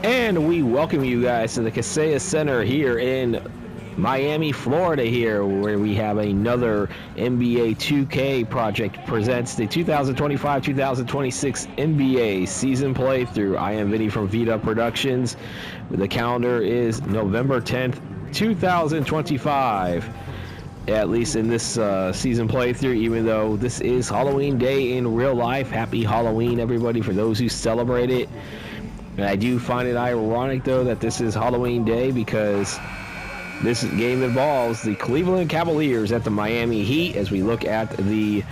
And we welcome you guys to the Kaseya Center here in Miami, Florida here, where we have another NBA 2K project presents the 2025-2026 NBA season playthrough. I am Vinny from Vita Productions. The calendar is November 10th, 2025. At least in this season playthrough, even though this is Halloween Day in real life. Happy Halloween, everybody, for those who celebrate it. And I do find it ironic, though, that this is Halloween Day because this game involves the Cleveland Cavaliers at the Miami Heat. As we look at the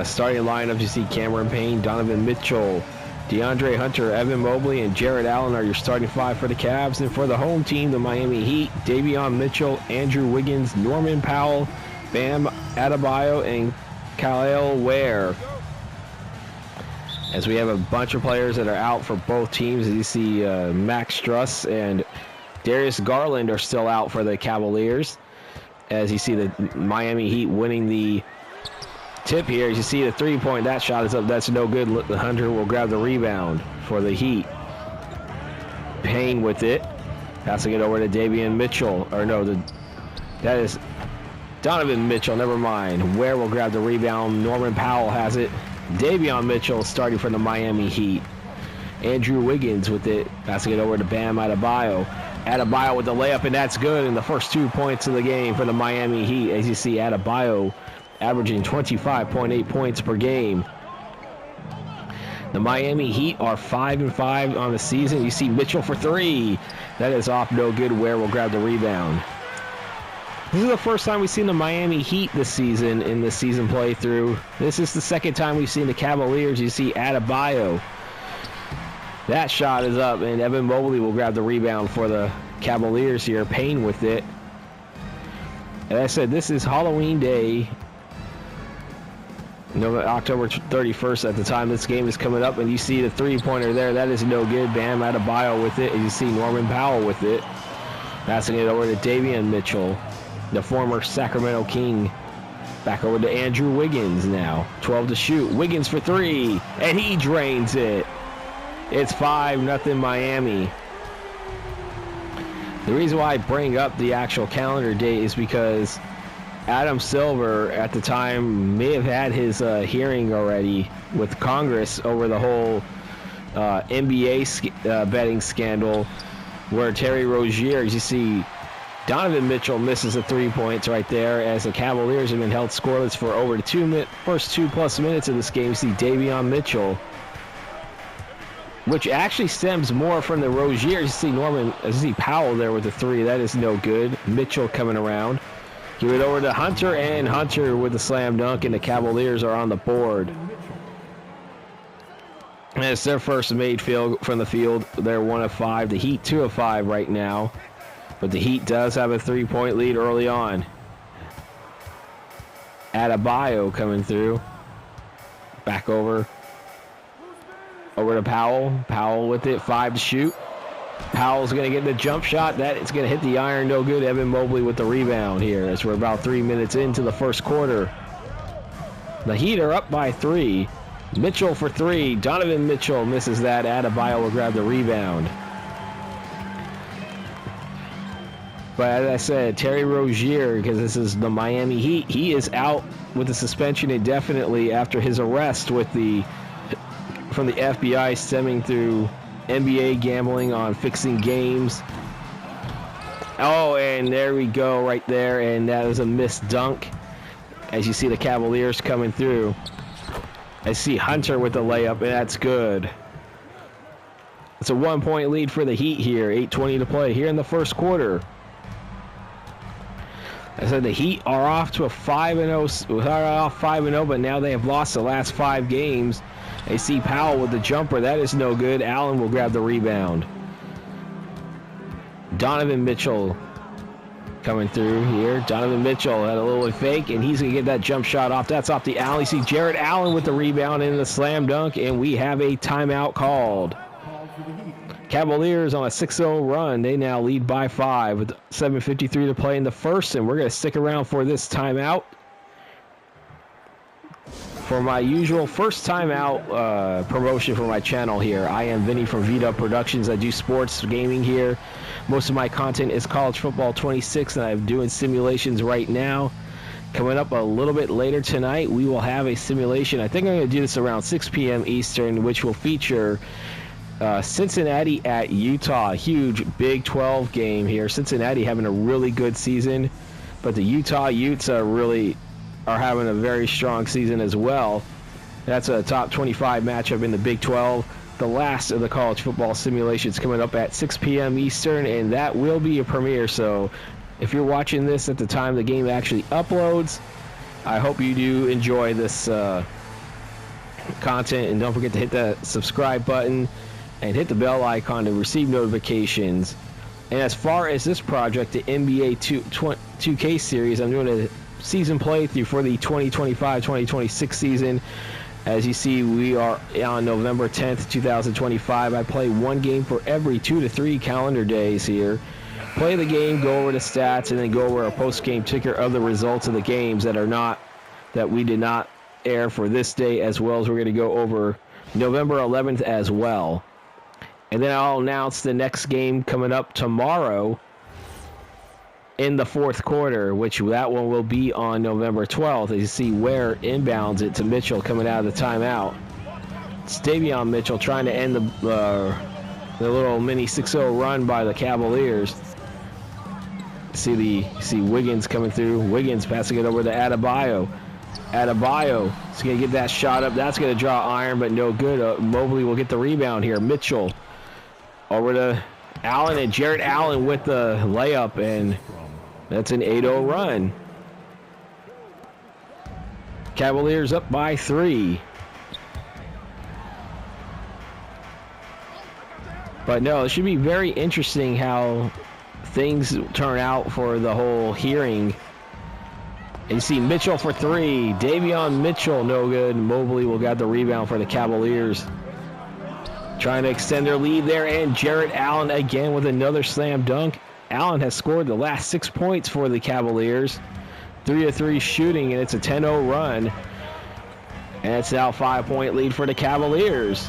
starting lineup, you see Cameron Payne, Donovan Mitchell, DeAndre Hunter, Evan Mobley, and Jared Allen are your starting five for the Cavs. And for the home team, the Miami Heat, Davion Mitchell, Andrew Wiggins, Norman Powell, Bam Adebayo, and Kyle Ware. As we have a bunch of players that are out for both teams. As you see, Max Strus and Darius Garland are still out for the Cavaliers. As you see the Miami Heat winning the tip here. As you see the three-point, that shot is up. That's no good. The Hunter will grab the rebound for the Heat. Payne with it. Passing it over to Davion Mitchell. Or no, that is Donovan Mitchell. Never mind. Ware will grab the rebound. Norman Powell has it. Davion Mitchell starting for the Miami Heat. Andrew Wiggins with it, passing it over to Bam Adebayo. Adebayo with the layup, and that's good. And the first 2 points of the game for the Miami Heat. As you see, Adebayo averaging 25.8 points per game. The Miami Heat are 5-5 on the season. You see Mitchell for three. That is off, no good. Ware will grab the rebound. This is the first time we've seen the Miami Heat this season in the season playthrough. This is the second time we've seen the Cavaliers. You see Adebayo. That shot is up, and Evan Mobley will grab the rebound for the Cavaliers here. Payne with it. As I said, this is Halloween Day, October 31st at the time this game is coming up, and you see the three-pointer there. That is no good. Bam Adebayo with it, and you see Norman Powell with it. Passing it over to Davion Mitchell, the former Sacramento King. Back over to Andrew Wiggins now. 12 to shoot. Wiggins for three, and he drains it. It's 5-0 Miami. The reason why I bring up the actual calendar date is because Adam Silver at the time may have had his hearing already with Congress over the whole NBA betting scandal where Terry Rozier, as you see, Donovan Mitchell misses the 3 points right there as the Cavaliers have been held scoreless for over the first 2+ minutes of this game. You see Davion Mitchell, which actually stems more from the Rozier. You see Powell there with the three. That is no good. Mitchell coming around. Give it over to Hunter, and Hunter with the slam dunk, and the Cavaliers are on the board. And it's their first made field from the field. They're 1 of 5. The Heat 2 of 5 right now. But the Heat does have a 3-point lead early on. Adebayo coming through. Back over to Powell. Powell with it, 5 to shoot. Powell's going to get the jump shot. That is going to hit the iron, no good. Evan Mobley with the rebound here as we're about 3 minutes into the first quarter. The Heat are up by 3. Mitchell for three. Donovan Mitchell misses that. Adebayo will grab the rebound. But as I said, Terry Rozier, because this is the Miami Heat, he is out with a suspension indefinitely after his arrest from the FBI stemming through NBA gambling on fixing games. Oh, and there we go right there, and that is a missed dunk. As you see the Cavaliers coming through. I see Hunter with the layup, and that's good. It's a 1-point lead for the Heat here. 8:20 to play here in the first quarter. I said the Heat are off to a 5-0, but now they have lost the last 5 games. They see Powell with the jumper. That is no good. Allen will grab the rebound. Donovan Mitchell coming through here. Donovan Mitchell had a little fake, and he's going to get that jump shot off. That's off the alley. See Jared Allen with the rebound and the slam dunk, and we have a timeout called. Cavaliers on a 6-0 run. They now lead by 5 with 7:53 to play in the first, and we're going to stick around for this timeout. For my usual first time out promotion for my channel here, I am Vinny from V-Dub Productions. I do sports gaming here. Most of my content is college football 26, and I'm doing simulations right now. Coming up a little bit later tonight, we will have a simulation. I think I'm going to do this around 6 p.m. Eastern, which will feature Cincinnati at Utah. Huge Big 12 game here. Cincinnati having a really good season, but the Utah Utes are having a very strong season as well. That's a top 25 matchup in the Big 12. The last of the college football simulations coming up at 6 p.m. Eastern, and that will be a premiere. So if you're watching this at the time the game actually uploads, I hope you do enjoy this content, and don't forget to hit that subscribe button and hit the bell icon to receive notifications. And as far as this project, the NBA2K series, I'm doing a season playthrough for the 2025-2026 season. As you see, we are on November 10th, 2025. I play one game for every 2 to 3 calendar days here. Play the game, go over the stats, and then go over a post-game ticker of the results of the games that we did not air for this day, as well as we're going to go over November 11th as well. And then I'll announce the next game coming up tomorrow in the fourth quarter, which that one will be on November 12th. As you see, Ware inbounds it to Mitchell coming out of the timeout. It's Davion Mitchell trying to end the little mini 6-0 run by the Cavaliers. See Wiggins coming through. Wiggins passing it over to Adebayo. Adebayo is going to get that shot up. That's going to draw iron, but no good. Mobley will get the rebound here. Mitchell over to Allen, and Jarrett Allen with the layup, and that's an 8-0 run. Cavaliers up by 3. But no, it should be very interesting how things turn out for the whole hearing. And you see Mitchell for 3. Davion Mitchell, no good. Mobley will get the rebound for the Cavaliers. Trying to extend their lead there, and Jarrett Allen again with another slam dunk. Allen has scored the last 6 points for the Cavaliers. 3 of 3 shooting, and it's a 10-0 run. And it's now a 5-point lead for the Cavaliers.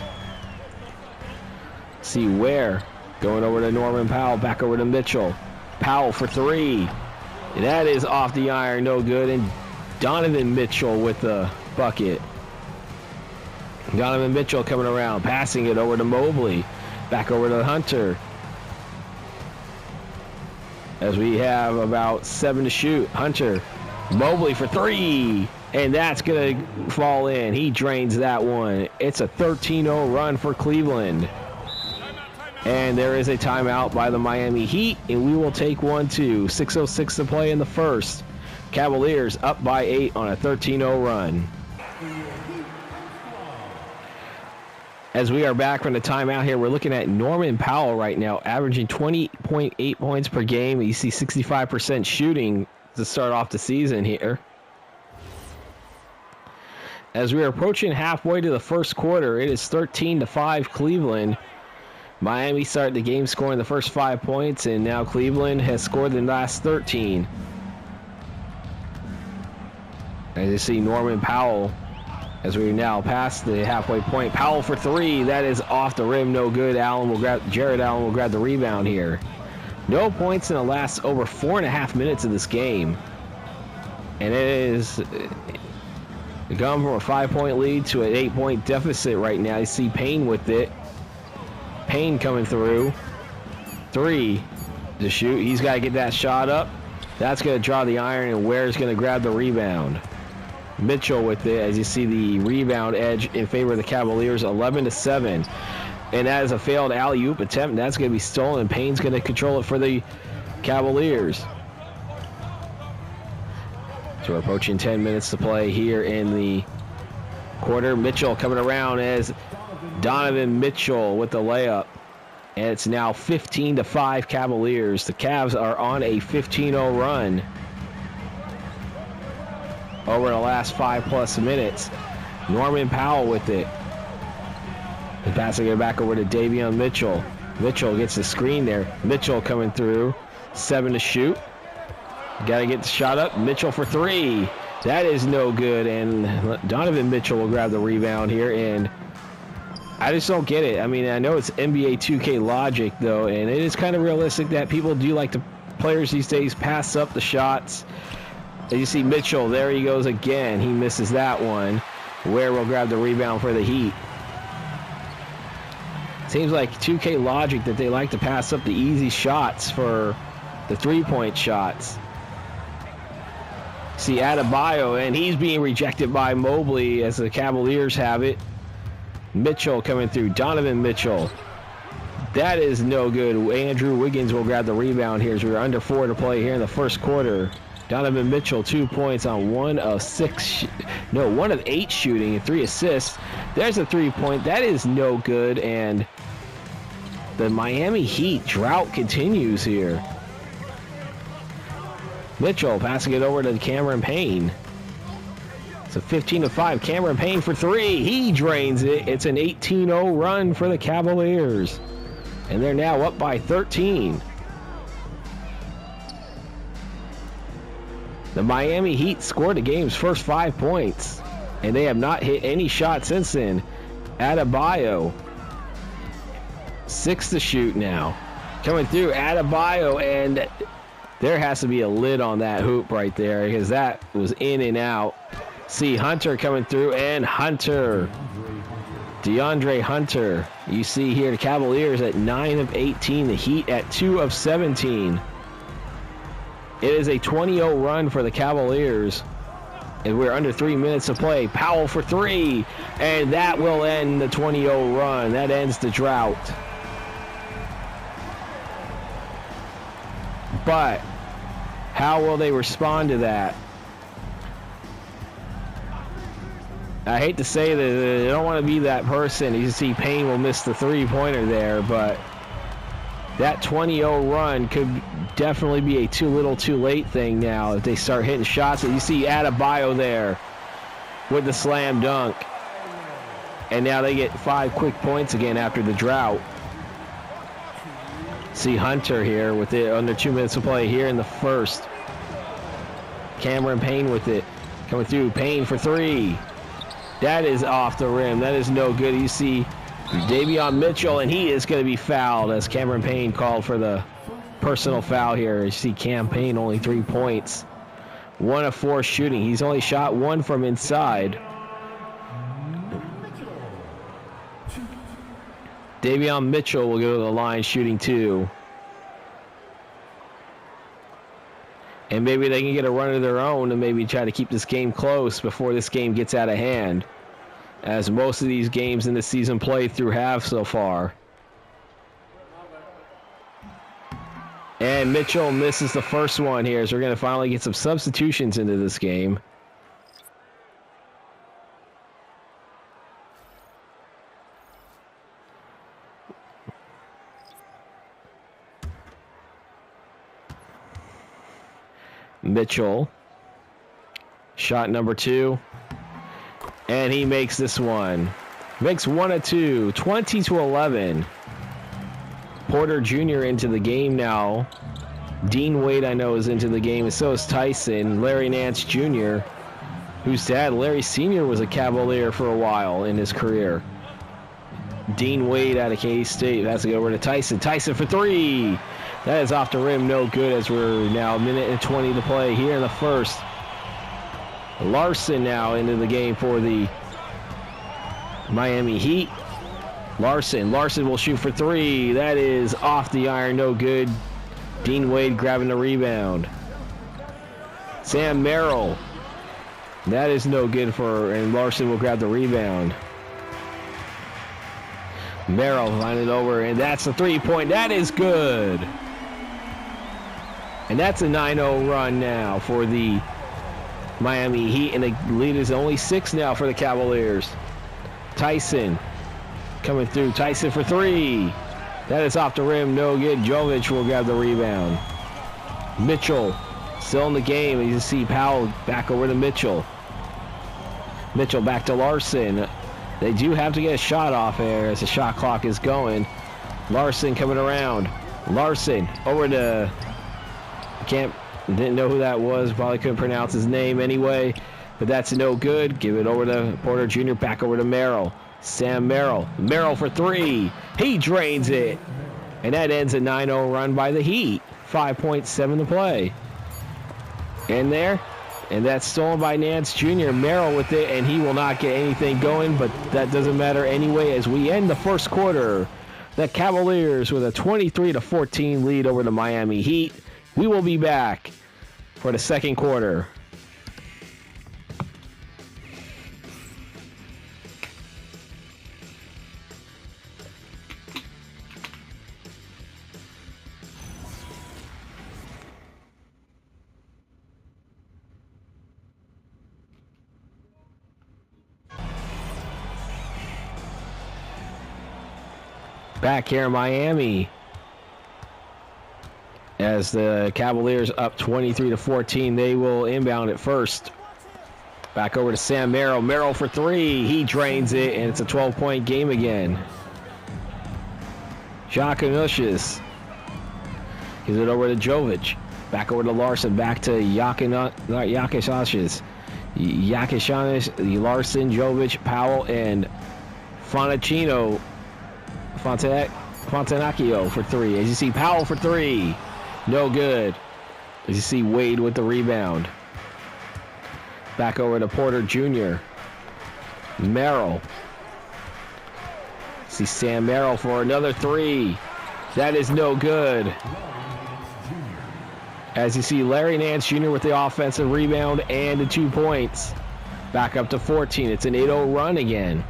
See Ware going over to Norman Powell, back over to Mitchell. Powell for 3. And that is off the iron, no good. And Donovan Mitchell with the bucket. Donovan Mitchell coming around, passing it over to Mobley. Back over to Hunter. As we have about 7 to shoot. Hunter, Mobley for 3. And that's going to fall in. He drains that one. It's a 13-0 run for Cleveland. And there is a timeout by the Miami Heat, and we will take one too. 6:06 to play in the first. Cavaliers up by 8 on a 13-0 run. As we are back from the timeout here, we're looking at Norman Powell right now, averaging 20.8 points per game. You see 65% shooting to start off the season here. As we are approaching halfway to the first quarter, it is 13-5 Cleveland. Miami started the game scoring the first 5 points, and now Cleveland has scored the last 13. As you see Norman Powell, as we now past the halfway point. Powell for 3. That is off the rim, no good. Jarrett Allen will grab the rebound here. No points in the last over 4.5 minutes of this game. And it is gone from a 5-point lead to an 8-point deficit right now. You see Payne with it. Payne coming through. 3 to shoot. He's got to get that shot up. That's going to draw the iron, and Ware's going to grab the rebound. Mitchell with it, as you see the rebound edge in favor of the Cavaliers, 11-7. And that is a failed alley-oop attempt. That's going to be stolen. Payne's going to control it for the Cavaliers. So we're approaching 10 minutes to play here in the quarter. Mitchell coming around as Donovan Mitchell with the layup. And it's now 15-5 Cavaliers. The Cavs are on a 15-0 run over the last 5+ minutes. Norman Powell with it. And passing it back over to Davion Mitchell. Mitchell gets the screen there. Mitchell coming through. 7 to shoot. Got to get the shot up. Mitchell for 3. That is no good, and Donovan Mitchell will grab the rebound here, and I just don't get it. I mean, I know it's NBA 2K logic, though, and it is kind of realistic that people do like the players these days pass up the shots. And you see Mitchell, there he goes again. He misses that one. Ware will grab the rebound for the Heat. Seems like 2K logic that they like to pass up the easy shots for the three-point shots. See Adebayo, and he's being rejected by Mobley as the Cavaliers have it. Mitchell coming through. Donovan Mitchell. That is no good. Andrew Wiggins will grab the rebound here as we're under 4 to play here in the first quarter. Donovan Mitchell, 2 points on 1 of 8 shooting and 3 assists. There's a 3-point. That is no good, and the Miami Heat drought continues here. Mitchell passing it over to Cameron Payne. It's a 15-5. Cameron Payne for 3. He drains it. It's an 18-0 run for the Cavaliers. And they're now up by 13. The Miami Heat scored the game's first 5 points, and they have not hit any shots since then. Adebayo, 6 to shoot now. Coming through Adebayo, and there has to be a lid on that hoop right there because that was in and out. See Hunter coming through, and Hunter. DeAndre Hunter. You see here the Cavaliers at 9 of 18, the Heat at 2 of 17. It is a 20-0 run for the Cavaliers. And we're under 3 minutes to play. Powell for 3. And that will end the 20-0 run. That ends the drought. But how will they respond to that? I hate to say that they don't want to be that person. You see Payne will miss the three-pointer there, but that 20-0 run could definitely be a too little too late thing now if they start hitting shots. And you see Adebayo there with the slam dunk. And now they get 5 quick points again after the drought. See Hunter here with it under 2 minutes to play here in the first. Cameron Payne with it. Coming through. Payne for 3. That is off the rim. That is no good. You see Davion Mitchell, and he is going to be fouled as Cameron Payne called for the personal foul here. You see Cam Payne only 3 points. 1 of 4 shooting. He's only shot 1 from inside. Davion Mitchell will go to the line shooting 2. And maybe they can get a run of their own and maybe try to keep this game close before this game gets out of hand, as most of these games in the season played through half so far. And Mitchell misses the first one here, as we're going to finally get some substitutions into this game. Mitchell, shot number 2, and he makes this one. Makes 1 of 2, 20-11. Porter Jr. into the game now. Dean Wade, I know, is into the game, and so is Tyson. Larry Nance Jr., whose dad, Larry Sr., was a Cavalier for a while in his career. Dean Wade out of K-State. Has to go over to Tyson. Tyson for 3. That is off the rim, no good, as we're now a minute and 20 to play here in the first. Larson now into the game for the Miami Heat. Larson will shoot for 3. That is off the iron, no good. Dean Wade grabbing the rebound. Sam Merrill. That is no good and Larson will grab the rebound. Merrill line it over, and that's a 3-point. That is good. And that's a 9-0 run now for the Miami Heat, and the lead is only 6 now for the Cavaliers. Tyson coming through. Tyson for 3. That is off the rim, no good. Jovic will grab the rebound. Mitchell still in the game. You see Powell back over to Mitchell. Mitchell back to Larson. They do have to get a shot off here as the shot clock is going. Larson coming around. Larson over to... Didn't know who that was. Probably couldn't pronounce his name anyway. but that's no good. Give it over to Porter Jr., back over to Merrill. Sam Merrill. Merrill for three. He drains it. And that ends a 9-0 run by the Heat. 5.7 to play. In there. And that's stolen by Nance Jr. Merrill with it, and he will not get anything going, but that doesn't matter anyway as we end the first quarter. The Cavaliers with a 23-14 lead over the Miami Heat. We will be back for the second quarter. Back here in Miami as the Cavaliers up 23-14. They will inbound it first. Back over to Sam Merrill. Merrill for three. He drains it, and it's a 12-point game again. Jakanushis gives it over to Jovic. Back over to Larson. Back to Yakishanis. Larson, Jovic, Powell, and Fontenacchio for three. As you see, Powell for three. No good. As you see, Wade with the rebound. Back over to Porter Jr. Merrill. See Sam Merrill for another three. That is no good. As you see, Larry Nance Jr. with the offensive rebound and the 2 points. Back up to 14. It's an 8-0 run again.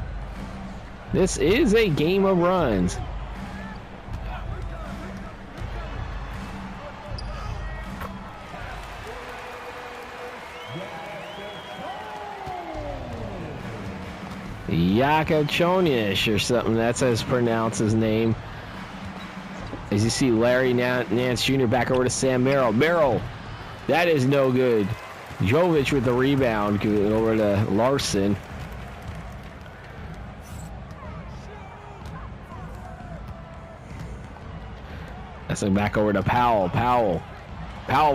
This is a game of runs. Yakachonish or something. That's how it's pronounced his name. As you see, Larry Nance Jr. back over to Sam Merrill. Merrill, that is no good. Jovic with the rebound. Give it over to Larson. That's it back over to Powell. Powell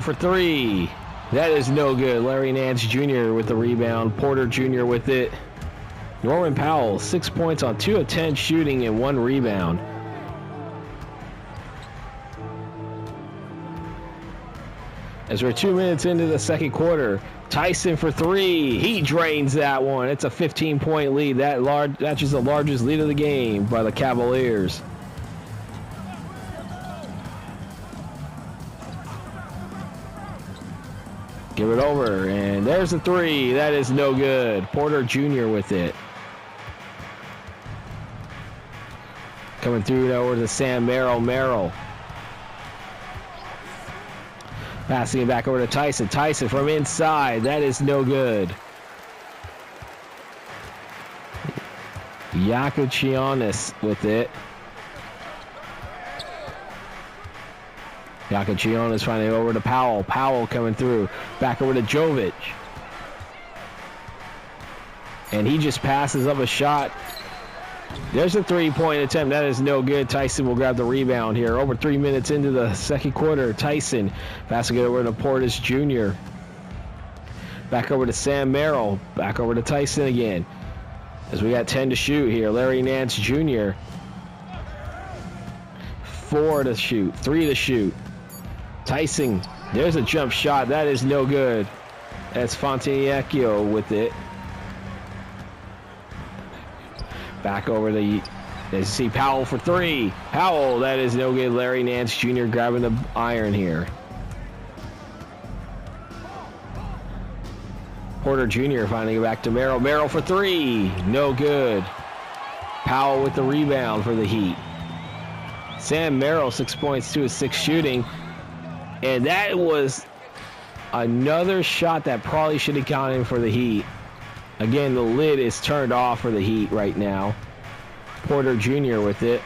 for three. That is no good. Larry Nance Jr. with the rebound. Porter Jr. with it. Norman Powell, 6 points on 2 of 10 shooting and 1 rebound. As we're 2 minutes into the second quarter, Tyson for three. He drains that one. It's a 15-point lead. That's just the largest lead of the game by the Cavaliers. Give it over, and there's the three. That is no good. Porter Jr. with it. Coming through over to Sam Merrill. Passing it back over to Tyson. Tyson from inside. That is no good. Yakachionis with it. Yakachionis finding over to Powell. Powell coming through. Back over to Jovic. And he just passes up a shot. There's a three-point attempt. That is no good. Tyson will grab the rebound here. Over 3 minutes into the second quarter. Tyson passing it over to Portis Jr. Back over to Sam Merrill. Back over to Tyson again. As we got 10 to shoot here. Larry Nance Jr. 4 to shoot. 3 to shoot. Tyson. There's a jump shot. That is no good. That's Fontenacchio with it. Back over the, as you see, Powell for three. Powell, that is no good. Larry Nance Jr. grabbing the iron here. Porter Jr. finding it back to Merrill. Merrill for three. No good. Powell with the rebound for the Heat. Sam Merrill, 6 points, 2 of 6 shooting. And that was another shot that probably should have gone in for the Heat. Again, the lid is turned off for the Heat right now. Porter Jr. with it.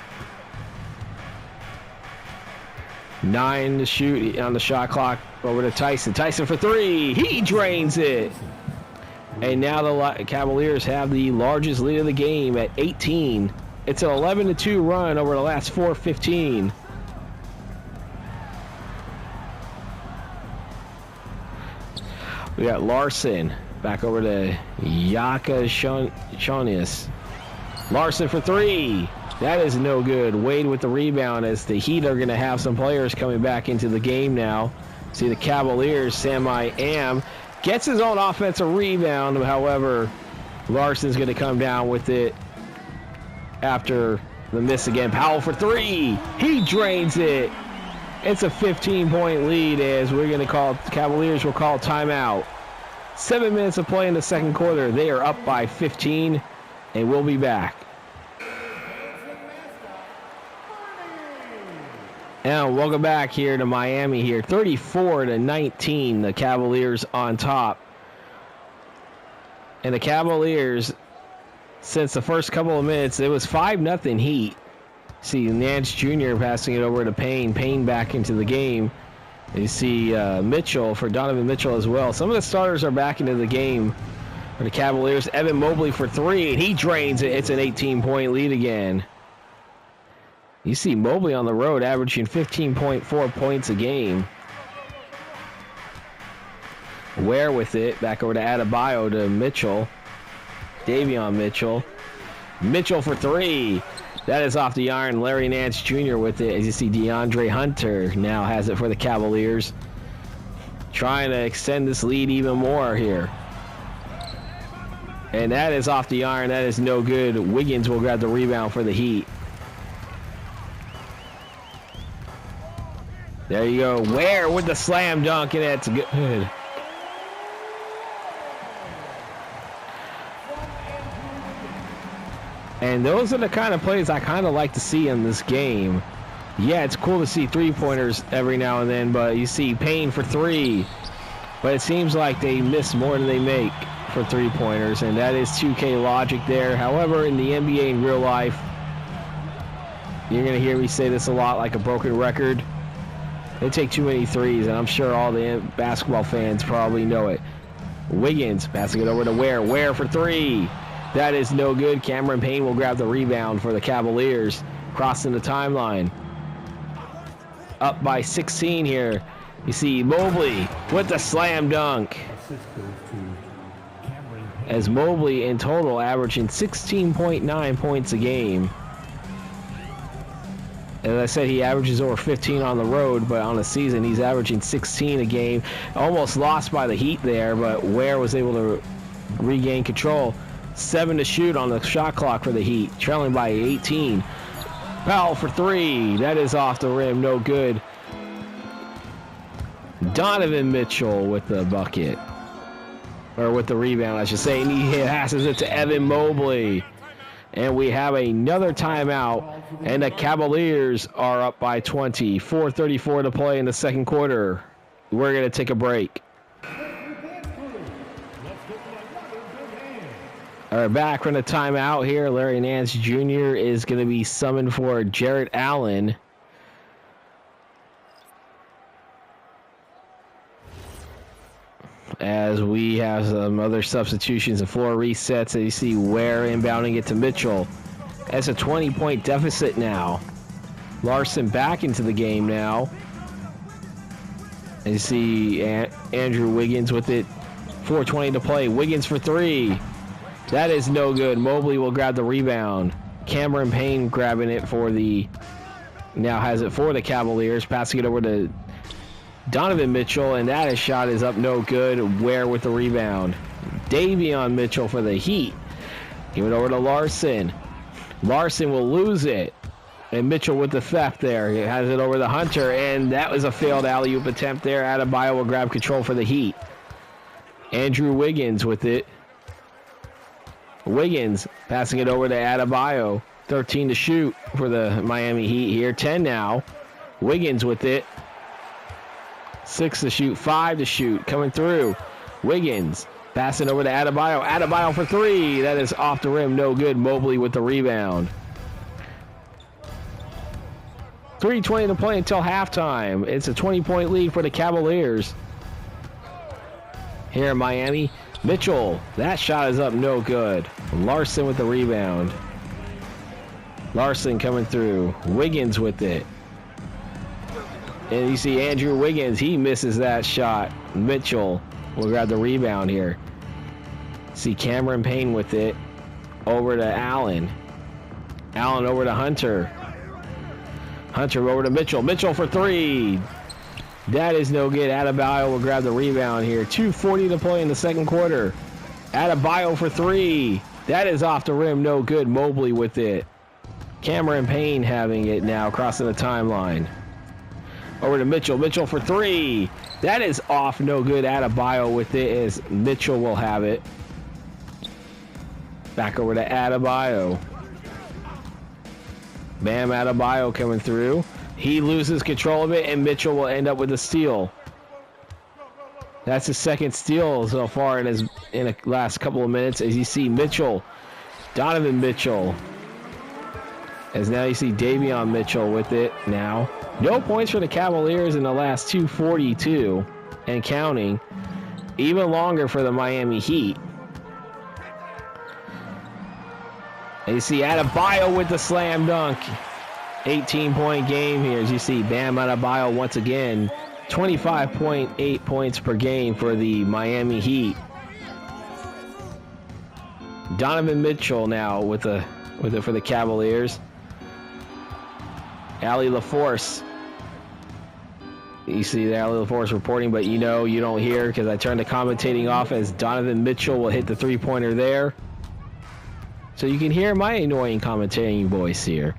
9 to shoot on the shot clock. Over to Tyson. Tyson for three. He drains it. And now the Cavaliers have the largest lead of the game at 18. It's an 11-2 run over the last 4:15. We got Larson. Back over to Shonius. Larson for three. That is no good. Wade with the rebound as the Heat are going to have some players coming back into the game now. See the Cavaliers, Sami Am gets his own offensive rebound. However, Larson's going to come down with it after the miss again. Powell for three. He drains it. It's a 15-point lead as we're going to call, Cavaliers will call timeout. 7 minutes of play in the second quarter. They are up by 15, and we'll be back. And welcome back here to Miami here. 34-19, the Cavaliers on top. And the Cavaliers, since the first couple of minutes, it was 5-0 Heat. See Nance Jr. passing it over to Payne. Payne back into the game. You see Mitchell for Donovan Mitchell as well. Some of the starters are back into the game for the Cavaliers. Evan Mobley for three, and he drains it. It's an 18-point lead again. You see Mobley on the road averaging 15.4 points a game. Ware with it. Back over to Adebayo to Mitchell. Davion Mitchell. Mitchell for three. That is off the iron. Larry Nance Jr. with it. As you see DeAndre Hunter now has it for the Cavaliers. Trying to extend this lead even more here. And that is off the iron. That is no good. Wiggins will grab the rebound for the Heat. There you go. Ware with the slam dunk, and that's good. And those are the kind of plays I kind of like to see in this game. Yeah, it's cool to see three-pointers every now and then, but you see Payne for three. But it seems like they miss more than they make for three-pointers, and that is 2K logic there. However, in the NBA in real life, you're going to hear me say this a lot like a broken record. They take too many threes, and I'm sure all the basketball fans probably know it. Wiggins passing it over to Ware. Ware for three. That is no good. Cameron Payne will grab the rebound for the Cavaliers. Crossing the timeline. Up by 16 here. You see Mobley with the slam dunk. As Mobley in total averaging 16.9 points a game. As I said, he averages over 15 on the road, but on the season he's averaging 16 a game. Almost lost by the Heat there, but Ware was able to regain control. 7 to shoot on the shot clock for the Heat, trailing by 18. Powell for three. That is off the rim, no good. Donovan Mitchell with the bucket. Or with the rebound, I should say. And he passes it to Evan Mobley. And we have another timeout, and the Cavaliers are up by 20. 4:34 to play in the second quarter. We're going to take a break. All right, back from the timeout here. Larry Nance Jr. is going to be summoned for Jarrett Allen. As we have some other substitutions and floor resets, and you see Ware inbounding it to Mitchell. That's a 20-point deficit now. Larson back into the game now. And you see Andrew Wiggins with it. 4:20 to play. Wiggins for three. That is no good. Mobley will grab the rebound. Cameron Payne grabbing it for the... Now has it for the Cavaliers. Passing it over to Donovan Mitchell, and that shot is up no good. Ware with the rebound. Davion Mitchell for the Heat. Give it over to Larson. Larson will lose it. And Mitchell with the theft there. He has it over to Hunter, and that was a failed alley-oop attempt there. Adebayo will grab control for the Heat. Andrew Wiggins with it. Wiggins passing it over to Adebayo. 13 to shoot for the Miami Heat here. 10 now. Wiggins with it. 6 to shoot, 5 to shoot, coming through. Wiggins passing over to Adebayo. Adebayo for three. That is off the rim, no good. Mobley with the rebound. 3:20 to play until halftime. It's a 20-point lead for the Cavaliers. Here in Miami, Mitchell. That shot is up, no good. Larson with the rebound. Larson coming through. Wiggins with it. And you see Andrew Wiggins, he misses that shot. Mitchell will grab the rebound here. See Cameron Payne with it. Over to Allen. Allen over to Hunter. Hunter over to Mitchell. Mitchell for three. That is no good. Adebayo will grab the rebound here. 2:40 to play in the second quarter. Adebayo for three. That is off the rim. No good. Mobley with it. Cameron Payne having it now, crossing the timeline. Over to Mitchell. Mitchell for three. That is off. No good. Adebayo with it as Mitchell will have it. Back over to Adebayo. Bam Adebayo coming through. He loses control of it, and Mitchell will end up with a steal. That's his second steal so far in the last couple of minutes. As you see Mitchell, Donovan Mitchell. As now you see Davion Mitchell with it now. No points for the Cavaliers in the last 2:42 and counting. Even longer for the Miami Heat. And you see Adebayo with the slam dunk. 18-point game here as you see Bam Adebayo once again. 25.8 points per game for the Miami Heat. Donovan Mitchell now with it for the Cavaliers. Allie LaForce. You see Allie LaForce reporting, but you know you don't hear because I turned the commentating off as Donovan Mitchell will hit the three-pointer there. So you can hear my annoying commentating voice here.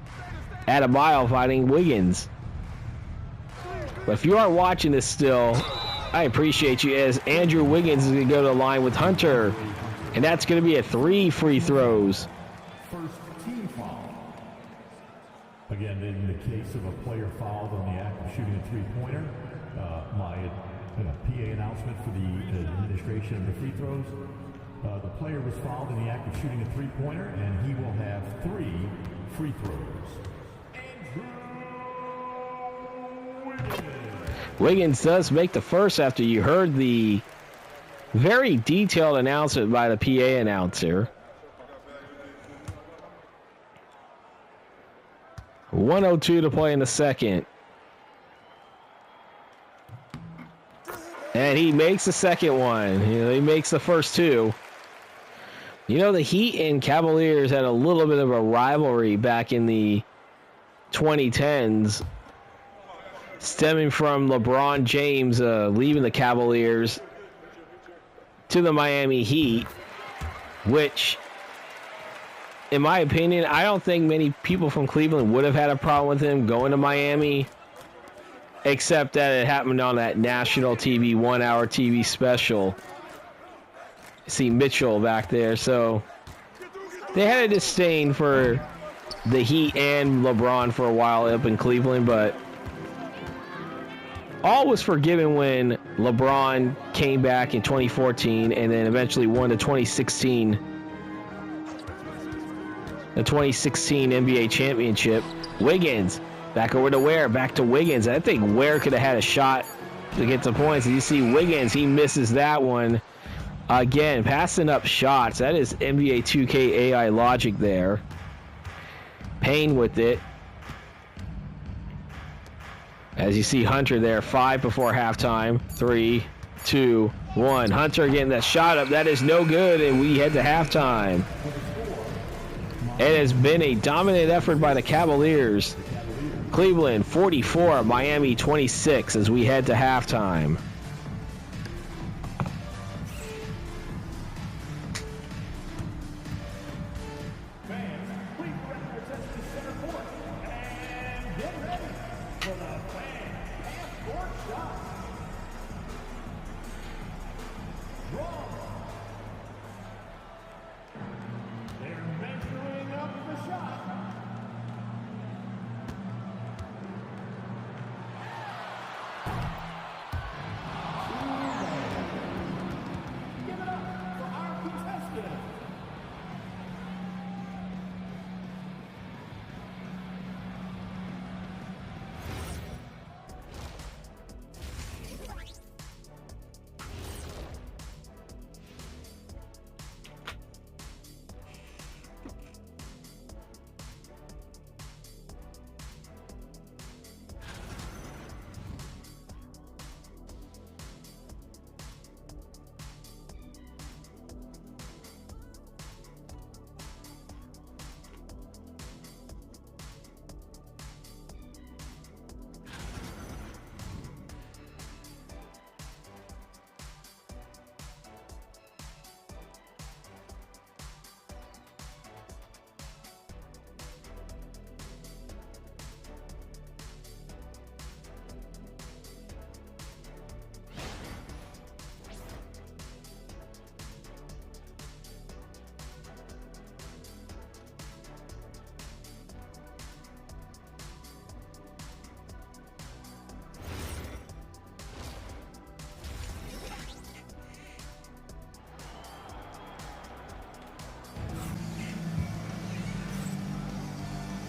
Adebayo fighting Wiggins. But if you are watching this still, I appreciate you as Andrew Wiggins is going to go to the line with Hunter. And that's going to be 3 free throws. First team foul. Again, in the case of a player fouled on the act of shooting a three-pointer, my PA announcement for the administration of the free throws, the player was fouled in the act of shooting a three-pointer, and he will have 3 free throws. Wiggins does make the first after you heard the very detailed announcement by the PA announcer. 1:02 to play in the second. And he makes the second one. He makes the first 2. The Heat and Cavaliers had a little bit of a rivalry back in the 2010s, stemming from LeBron James leaving the Cavaliers to the Miami Heat, which, in my opinion, I don't think many people from Cleveland would have had a problem with him going to Miami, except that it happened on that national TV, 1-hour TV special. See Mitchell back there, so they had a disdain for the Heat and LeBron for a while up in Cleveland, but all was forgiven when LeBron came back in 2014 and then eventually won the 2016 NBA championship. Wiggins back over to Ware, back to Wiggins. I think Ware could have had a shot to get some points. You see Wiggins, he misses that one. Again, passing up shots. That is NBA 2K AI logic there. Payne with it. As you see Hunter there, 5 before halftime. 3, 2, 1. Hunter getting that shot up. That is no good, and we head to halftime. It has been a dominant effort by the Cavaliers. Cleveland 44, Miami 26 as we head to halftime.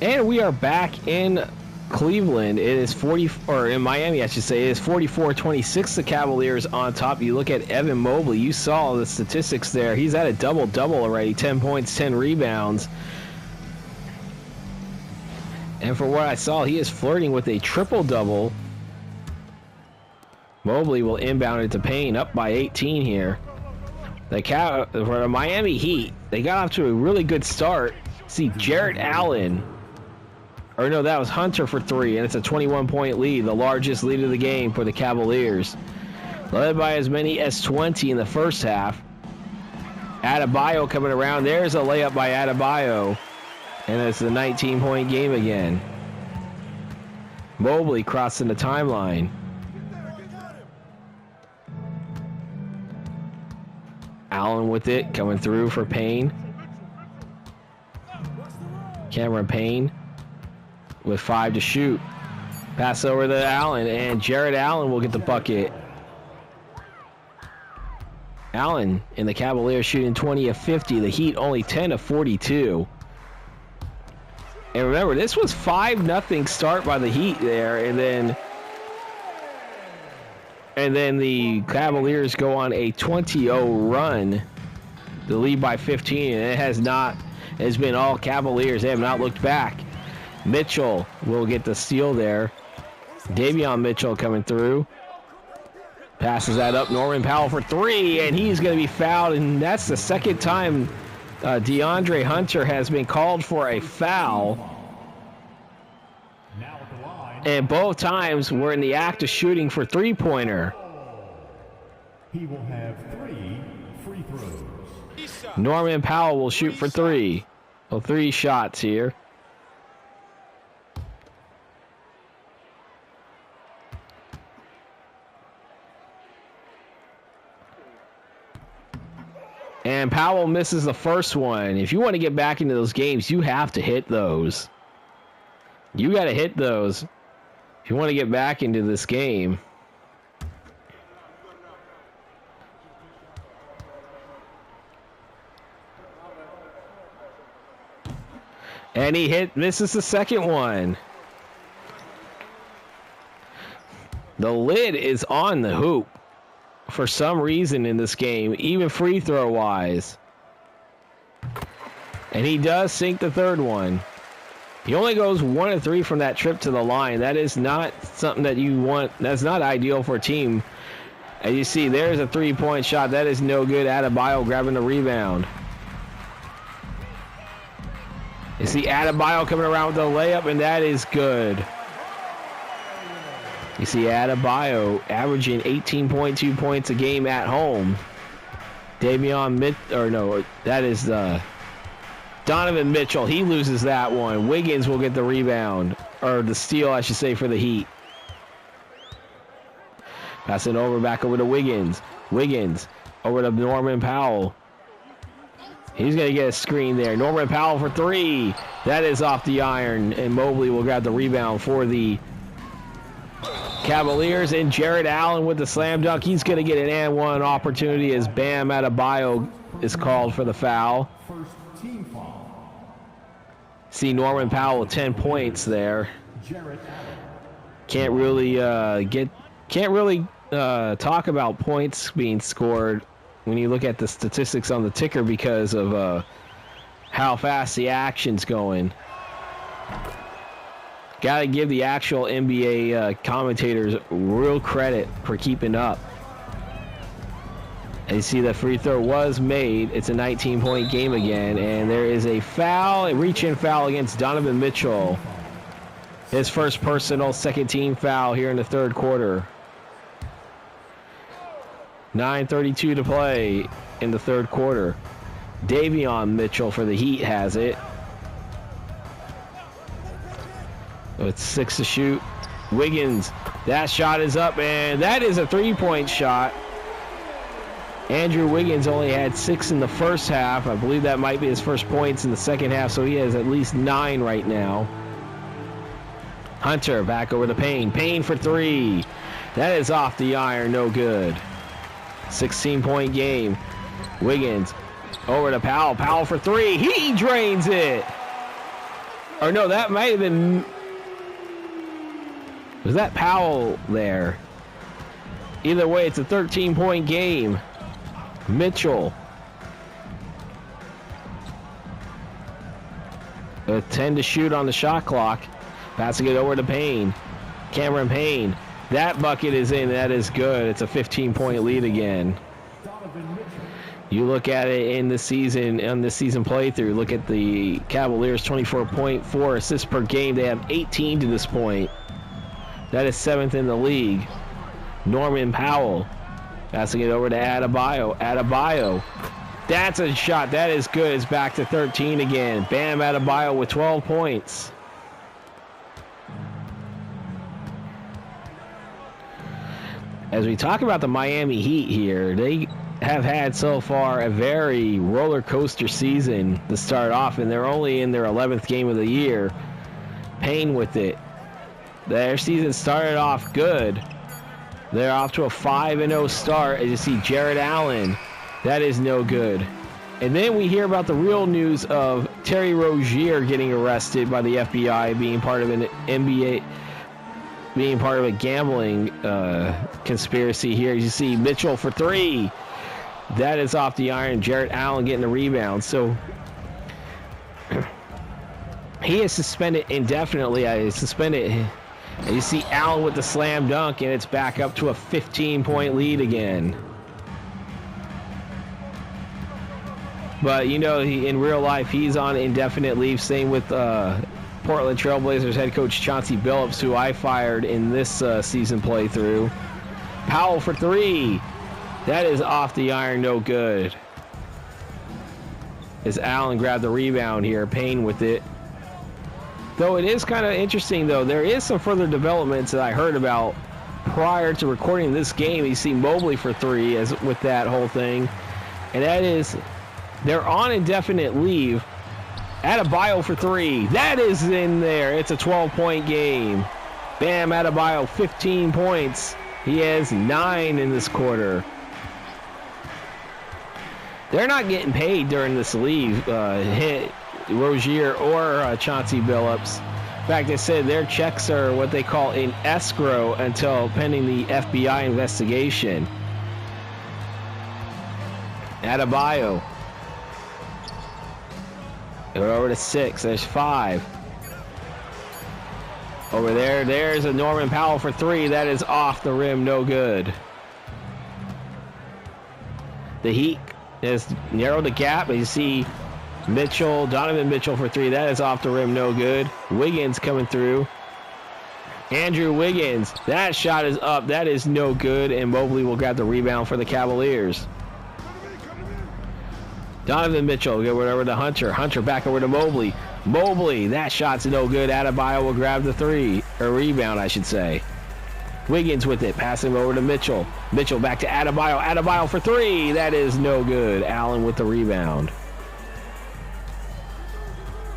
And we are back in Cleveland. It is in Miami, I should say. It is 44-26. The Cavaliers on top. You look at Evan Mobley. You saw the statistics there. He's at a double-double already. 10 points, 10 rebounds. And for what I saw, he is flirting with a triple-double. Mobley will inbound it to Payne, up by 18 here. For the Miami Heat, they got off to a really good start. See, Jarrett Allen, or no, that was Hunter for 3, and it's a 21-point lead, the largest lead of the game for the Cavaliers. Led by as many as 20 in the first half. Adebayo coming around. There's a layup by Adebayo, and it's a 19-point game again. Mobley crossing the timeline. Allen with it, coming through for Payne. Cameron Payne with 5 to shoot. Pass over to Allen, and Jarrett Allen will get the bucket. Allen and the Cavaliers shooting 20 of 50. The Heat only 10 of 42. And remember, this was 5-0 start by the Heat there, and then the Cavaliers go on a 20-0 run. The lead by 15, and it's been all Cavaliers. They have not looked back. Mitchell will get the steal there. Davion Mitchell coming through. Passes that up. Norman Powell for 3, and he's going to be fouled, and that's the second time DeAndre Hunter has been called for a foul. And both times we're in the act of shooting for three-pointer. He will have 3 free throws. Norman Powell will shoot for 3. Well, 3 shots here. And Powell misses the first one. If you want to get back into those games, you have to hit those. You got to hit those if you want to get back into this game. And misses the second one. The lid is on the hoop for some reason in this game, even free throw wise. And he does sink the third one. He only goes 1 of 3 from that trip to the line. That is not something that you want. That's not ideal for a team. As you see, there's a 3-point shot. That is no good. Adebayo grabbing the rebound. You see Adebayo coming around with the layup, and that is good. You see Adebayo averaging 18.2 points a game at home. Donovan Mitchell. He loses that one. Wiggins will get the rebound, or the steal, I should say, for the Heat. Pass it back over to Wiggins. Wiggins over to Norman Powell. He's going to get a screen there. Norman Powell for 3. That is off the iron, and Mobley will grab the rebound for the Cavaliers. And Jarrett Allen with the slam dunk. He's going to get an and one opportunity as Bam Adebayo is called for the foul. First team foul. See Norman Powell with 10 points there. Jarrett Allen. Can't really talk about points being scored when you look at the statistics on the ticker because of how fast the action's going. Got to give the actual NBA commentators real credit for keeping up. And you see the free throw was made. It's a 19-point game again, and there is a foul, a reach-in foul against Donovan Mitchell. His first personal second-team foul here in the third quarter. 9:32 to play in the third quarter. Davion Mitchell for the Heat has it. It's 6 to shoot. Wiggins, that shot is up, and that is a 3-point shot. Andrew Wiggins only had 6 in the first half. I believe that might be his first points in the second half, so he has at least 9 right now. Hunter back over to Payne. Payne for 3. That is off the iron, no good. 16-point game. Wiggins over to Powell. Powell for 3. He drains it. Or no, that might have been... Was that Powell there? Either way, it's a 13-point game. Mitchell. A 10 to shoot on the shot clock. Passing it over to Payne. Cameron Payne. That bucket is in. That is good. It's a 15-point lead again. You look at it in the season, on the season playthrough, look at the Cavaliers, 24.4 assists per game. They have 18 to this point. That is 7th in the league. Norman Powell passing it over to Adebayo. Adebayo. That's a shot. That is good. It's back to 13 again. Bam Adebayo with 12 points. As we talk about the Miami Heat here, they have had so far a very roller coaster season to start off, and they're only in their 11th game of the year. Payne with it. Their season started off good. They're off to a 5-0 start. As you see, Jared Allen. That is no good. And then we hear about the real news of Terry Rozier getting arrested by the FBI, being part of an NBA, being part of a gambling conspiracy here. As you see, Mitchell for 3. That is off the iron. Jared Allen getting the rebound. So he is suspended indefinitely. And you see Allen with the slam dunk, and it's back up to a 15-point lead again. But, you know, in real life, he's on indefinite leave. Same with Portland Trailblazers head coach Chauncey Billups, who I fired in this season playthrough. Powell for 3. That is off the iron, no good. As Allen grabbed the rebound here, Payne with it. Though it is kind of interesting, though, there is some further developments that I heard about prior to recording this game. You see Mobley for 3 as with that whole thing. And that is, they're on indefinite leave. Adebayo for 3. That is in there. It's a 12-point game. Bam Adebayo, 15 points. He has 9 in this quarter. They're not getting paid during this leave. Rozier or Chauncey Billups. In fact, they said their checks are what they call in escrow until pending the FBI investigation. Adebayo. Go over to 6. There's 5. Over there, there's a Norman Powell for 3. That is off the rim, no good. The Heat has narrowed the gap. You see Mitchell, Donovan Mitchell for 3. That is off the rim, no good. Wiggins coming through. Andrew Wiggins. That shot is up. That is no good. And Mobley will grab the rebound for the Cavaliers. Donovan Mitchell, go over to Hunter. Hunter back over to Mobley. Mobley, that shot's no good. Adebayo will grab the 3. Or rebound, I should say. Wiggins with it. Passing over to Mitchell. Mitchell back to Adebayo. Adebayo for 3. That is no good. Allen with the rebound.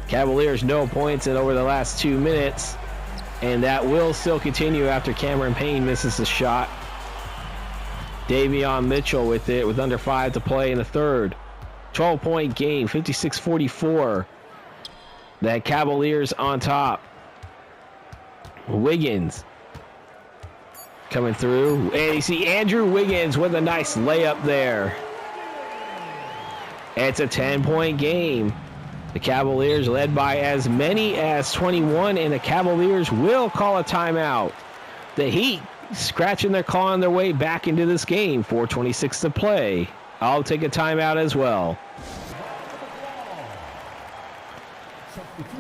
Cavaliers no points in over the last 2 minutes. And that will still continue after Cameron Payne misses the shot. Davion Mitchell with it with under 5 to play in the third. 12-point game, 56-44. That Cavaliers on top. Wiggins coming through. And you see Andrew Wiggins with a nice layup there. It's a 10-point game. The Cavaliers led by as many as 21, and the Cavaliers will call a timeout. The Heat scratching their claw on their way back into this game. 4:26 to play. I'll take a timeout as well.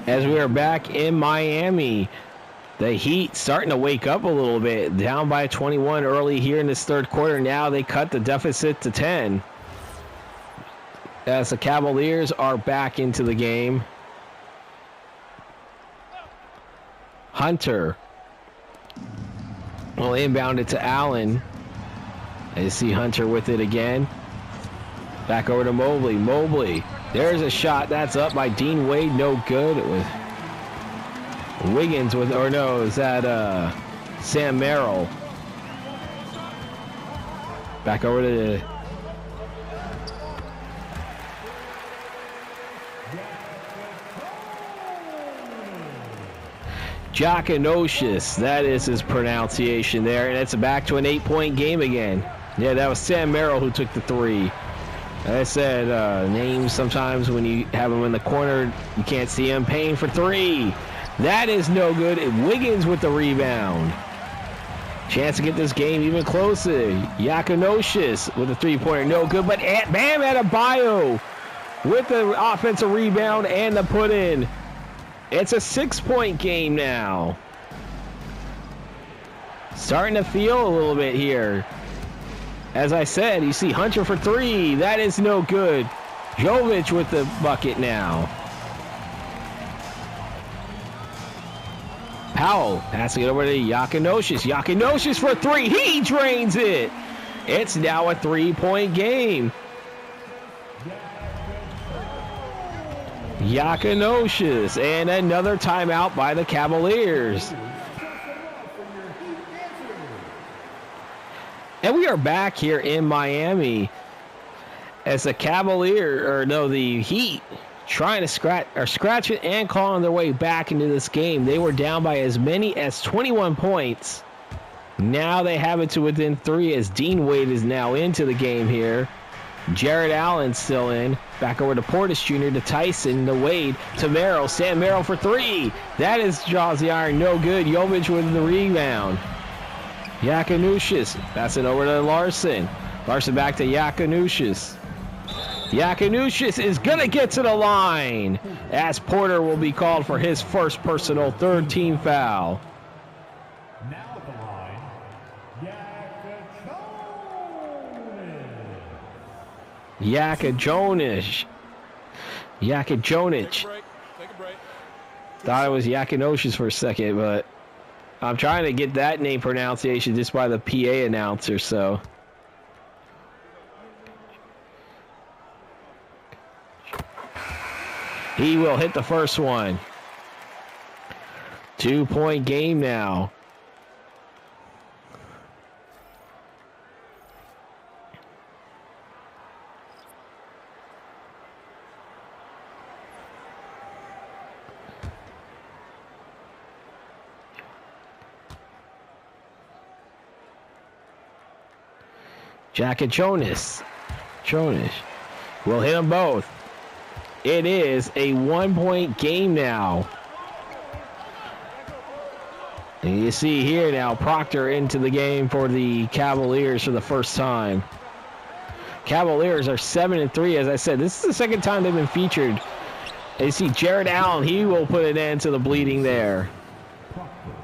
As we are back in Miami, the Heat starting to wake up a little bit. Down by 21 early here in this third quarter. Now they cut the deficit to 10. As the Cavaliers are back into the game. Hunter will inbound it to Allen. I see Hunter with it again. Back over to Mobley. Mobley. There's a shot. That's up by Dean Wade. No good. It was Wiggins with, or no, is that Sam Merrill. Back over to Jakanocious, that is his pronunciation there, and it's back to an 8-point game again. Yeah, that was Sam Merrill who took the three. Like I said, names sometimes when you have them in the corner, you can't see them. Payne for three. That is no good. Wiggins with the rebound. Chance to get this game even closer. Jakanocious with a three-pointer, no good, but Bam Adebayo with the offensive rebound and the put-in. It's a 6-point game now. Starting to feel a little bit here. As I said, you see Hunter for three. That is no good. Jovic with the bucket now. Powell passing it over to Jakanocious. Jakanocious for three. He drains it. It's now a 3-point game. Jakanocious, and another timeout by the Cavaliers. And we are back here in Miami as the the Heat trying to scratch it and clawing their way back into this game. They were down by as many as 21 points. Now they have it to within 3 as Dean Wade is now into the game here. Jared Allen still in. Back over to Portis Jr., to Tyson, to Wade, to Merrill. Sam Merrill for three. That is draws the iron. No good. Jovic with the rebound. Jakanocious. That's it over to Larson. Larson back to Jakanocious. Jakanocious is going to get to the line as Porter will be called for his first personal third-team foul. Now at the line, Jakanocious. Thought it was Jakanocious for a second, but I'm trying to get that name pronunciation just by the PA announcer, so. He will hit the first one. 2-point game now. Jonas will hit them both. It is a 1-point game now. And you see here now Proctor into the game for the Cavaliers for the first time. Cavaliers are 7-3. As I said, this is the second time they've been featured. And you see Jared Allen, he will put an end to the bleeding there.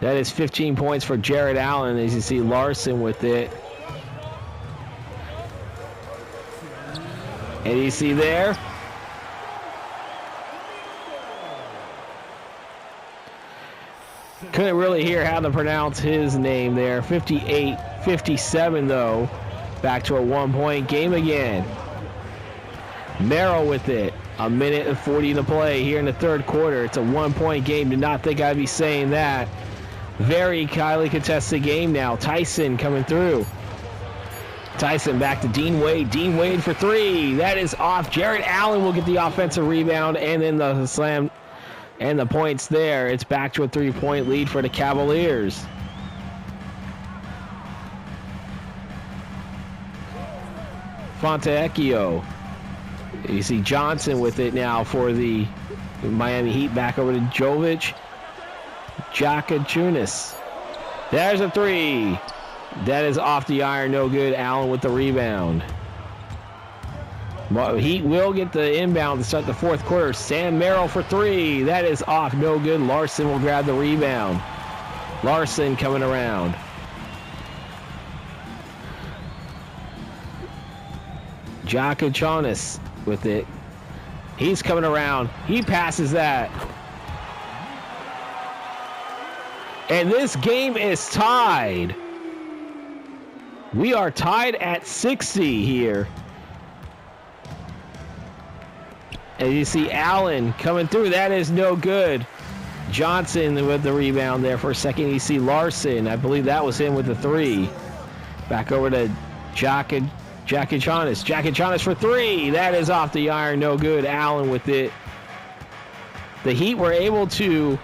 That is 15 points for Jared Allen. As you see Larson with it. And you see there, couldn't really hear how to pronounce his name there. 58-57 though. Back to a 1-point game again. Merrill with it. 1:40 to play here in the third quarter. It's a 1-point game. Did not think I'd be saying that. Very highly contested game now. Tyson coming through. Tyson back to Dean Wade. Dean Wade for three. That is off. Jared Allen will get the offensive rebound and then the slam and the points there. It's back to a 3-point lead for the Cavaliers. Fontecchio. You see Johnson with it now for the Miami Heat. Back over to Jovic. Jakanocious. There's a three. That is off the iron, no good. Allen with the rebound. Heat will get the inbound to start the fourth quarter. Sam Merrill for three. That is off, no good. Larson will grab the rebound. Larson coming around. Jakanocious with it. He's coming around. He passes that. And this game is tied. We are tied at 60 here. And you see Allen coming through. That is no good. Johnson with the rebound there for a second. You see Larson. I believe that was him with the three. Back over to Jakanocious. Jakanocious for three. That is off the iron. No good. Allen with it. The Heat were able to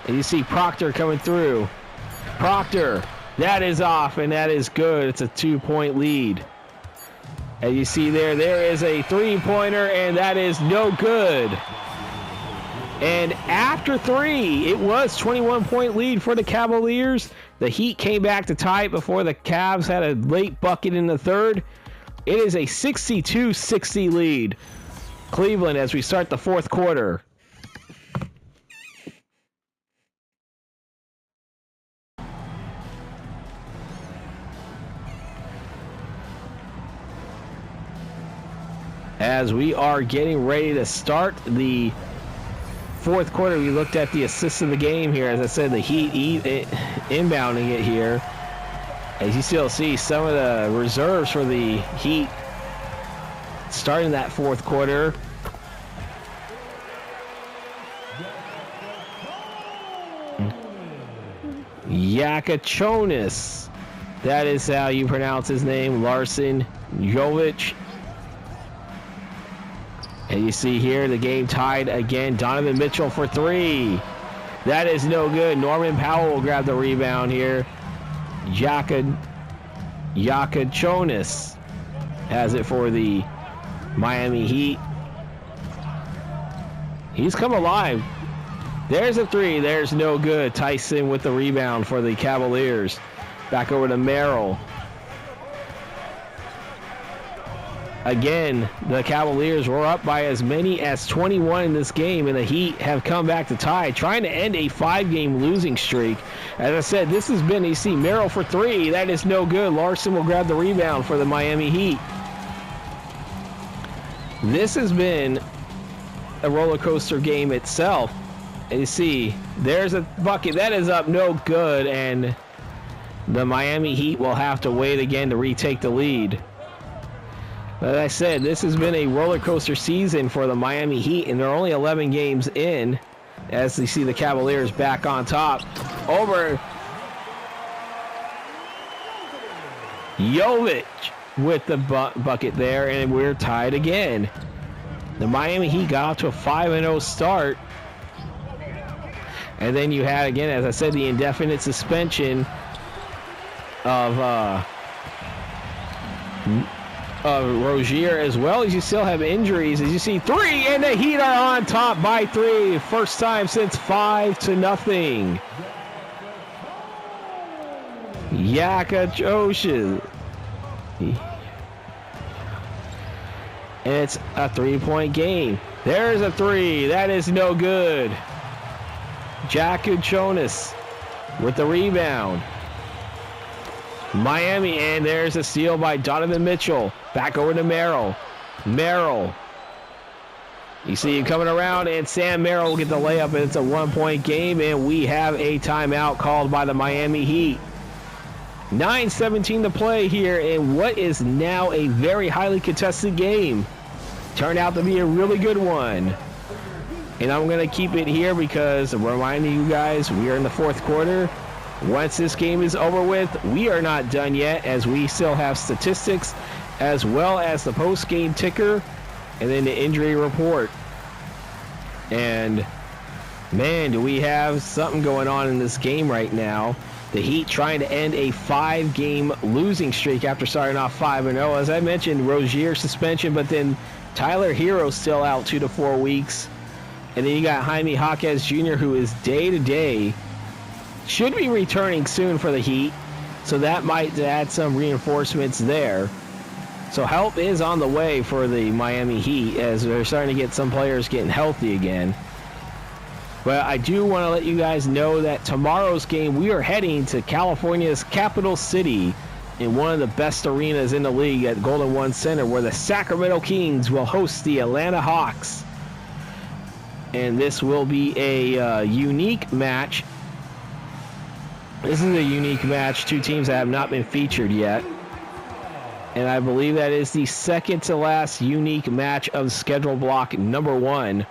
And you see Proctor coming through. Proctor, that is off, and that is good. It's a 2-point lead. And you see there is a 3-pointer, and that is no good. And after 3, it was 21-point lead for the Cavaliers. The Heat came back to tie it before the Cavs had a late bucket in the third. It is a 62-60 lead. Cleveland as we start the fourth quarter. As we are getting ready to start the fourth quarter, we looked at the assists of the game here. As I said, the Heat inbounding it here. As you still see some of the reserves for the Heat starting that fourth quarter. Yakachonis. That is how you pronounce his name. Larson Jovic. And you see here the game tied again. Donovan Mitchell for 3. That is no good. Norman Powell will grab the rebound here. Yakachonis has it for the Miami Heat. He's come alive. There's a 3. There's no good. Tyson with the rebound for the Cavaliers. Back over to Merrill. Again, the Cavaliers were up by as many as 21 in this game, and the Heat have come back to tie, trying to end a 5-game losing streak. As I said, this has been, you see, Merrill for 3. That is no good. Larson will grab the rebound for the Miami Heat. This has been a roller coaster game itself. And you see, there's a bucket. That is up no good, and the Miami Heat will have to wait again to retake the lead. As I said, this has been a roller coaster season for the Miami Heat, and they're only 11 games in. As you see the Cavaliers back on top. Over Jovic with the bucket there, and we're tied again. The Miami Heat got off to a 5-0 start. And then you had, again, as I said, the indefinite suspension of Rozier, as well as you still have injuries. As you see, 3, and the Heat are on top by 3. First time since 5-0. Yakachonis. And it's a 3-point game. There's a 3. That is no good. Yakachonis with the rebound. Miami, and there's a steal by Donovan Mitchell. Back over to Merrill. Merrill. You see him coming around, and Sam Merrill will get the layup, and it's a 1-point game, and we have a timeout called by the Miami Heat. 9:17 to play here in what is now a very highly contested game. Turned out to be a really good one. And I'm going to keep it here because I'm reminding you guys, we are in the fourth quarter. Once this game is over with, we are not done yet, as we still have statistics as well as the post-game ticker and then the injury report. And man, do we have something going on in this game right now. The Heat trying to end a 5-game losing streak after starting off 5-0. As I mentioned, Rozier suspension, but then Tyler Hero still out 2 to 4 weeks. And then you got Jaime Jaquez Jr., who is day-to-day. Should be returning soon for the Heat, so that might add some reinforcements there. So help is on the way for the Miami Heat as they're starting to get some players getting healthy again. But I do want to let you guys know that tomorrow's game, we are heading to California's capital city in one of the best arenas in the league at Golden One Center, where the Sacramento Kings will host the Atlanta Hawks. And this will be a unique match. This is a unique match. 2 teams that have not been featured yet. And I believe that is the second to last unique match of schedule block number 1.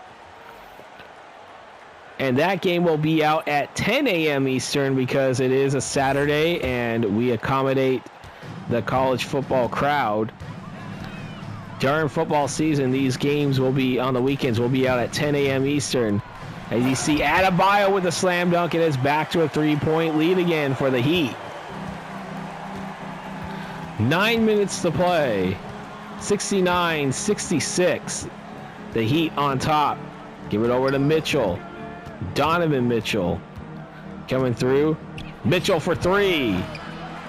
And that game will be out at 10 a.m. Eastern because it is a Saturday and we accommodate the college football crowd. During football season, these games will be on the weekends, will be out at 10 a.m. Eastern. As you see Adebayo with a slam dunk, and it's back to a 3-point lead again for the Heat. 9 minutes to play. 69-66. The Heat on top. Give it over to Mitchell. Donovan Mitchell coming through. Mitchell for three.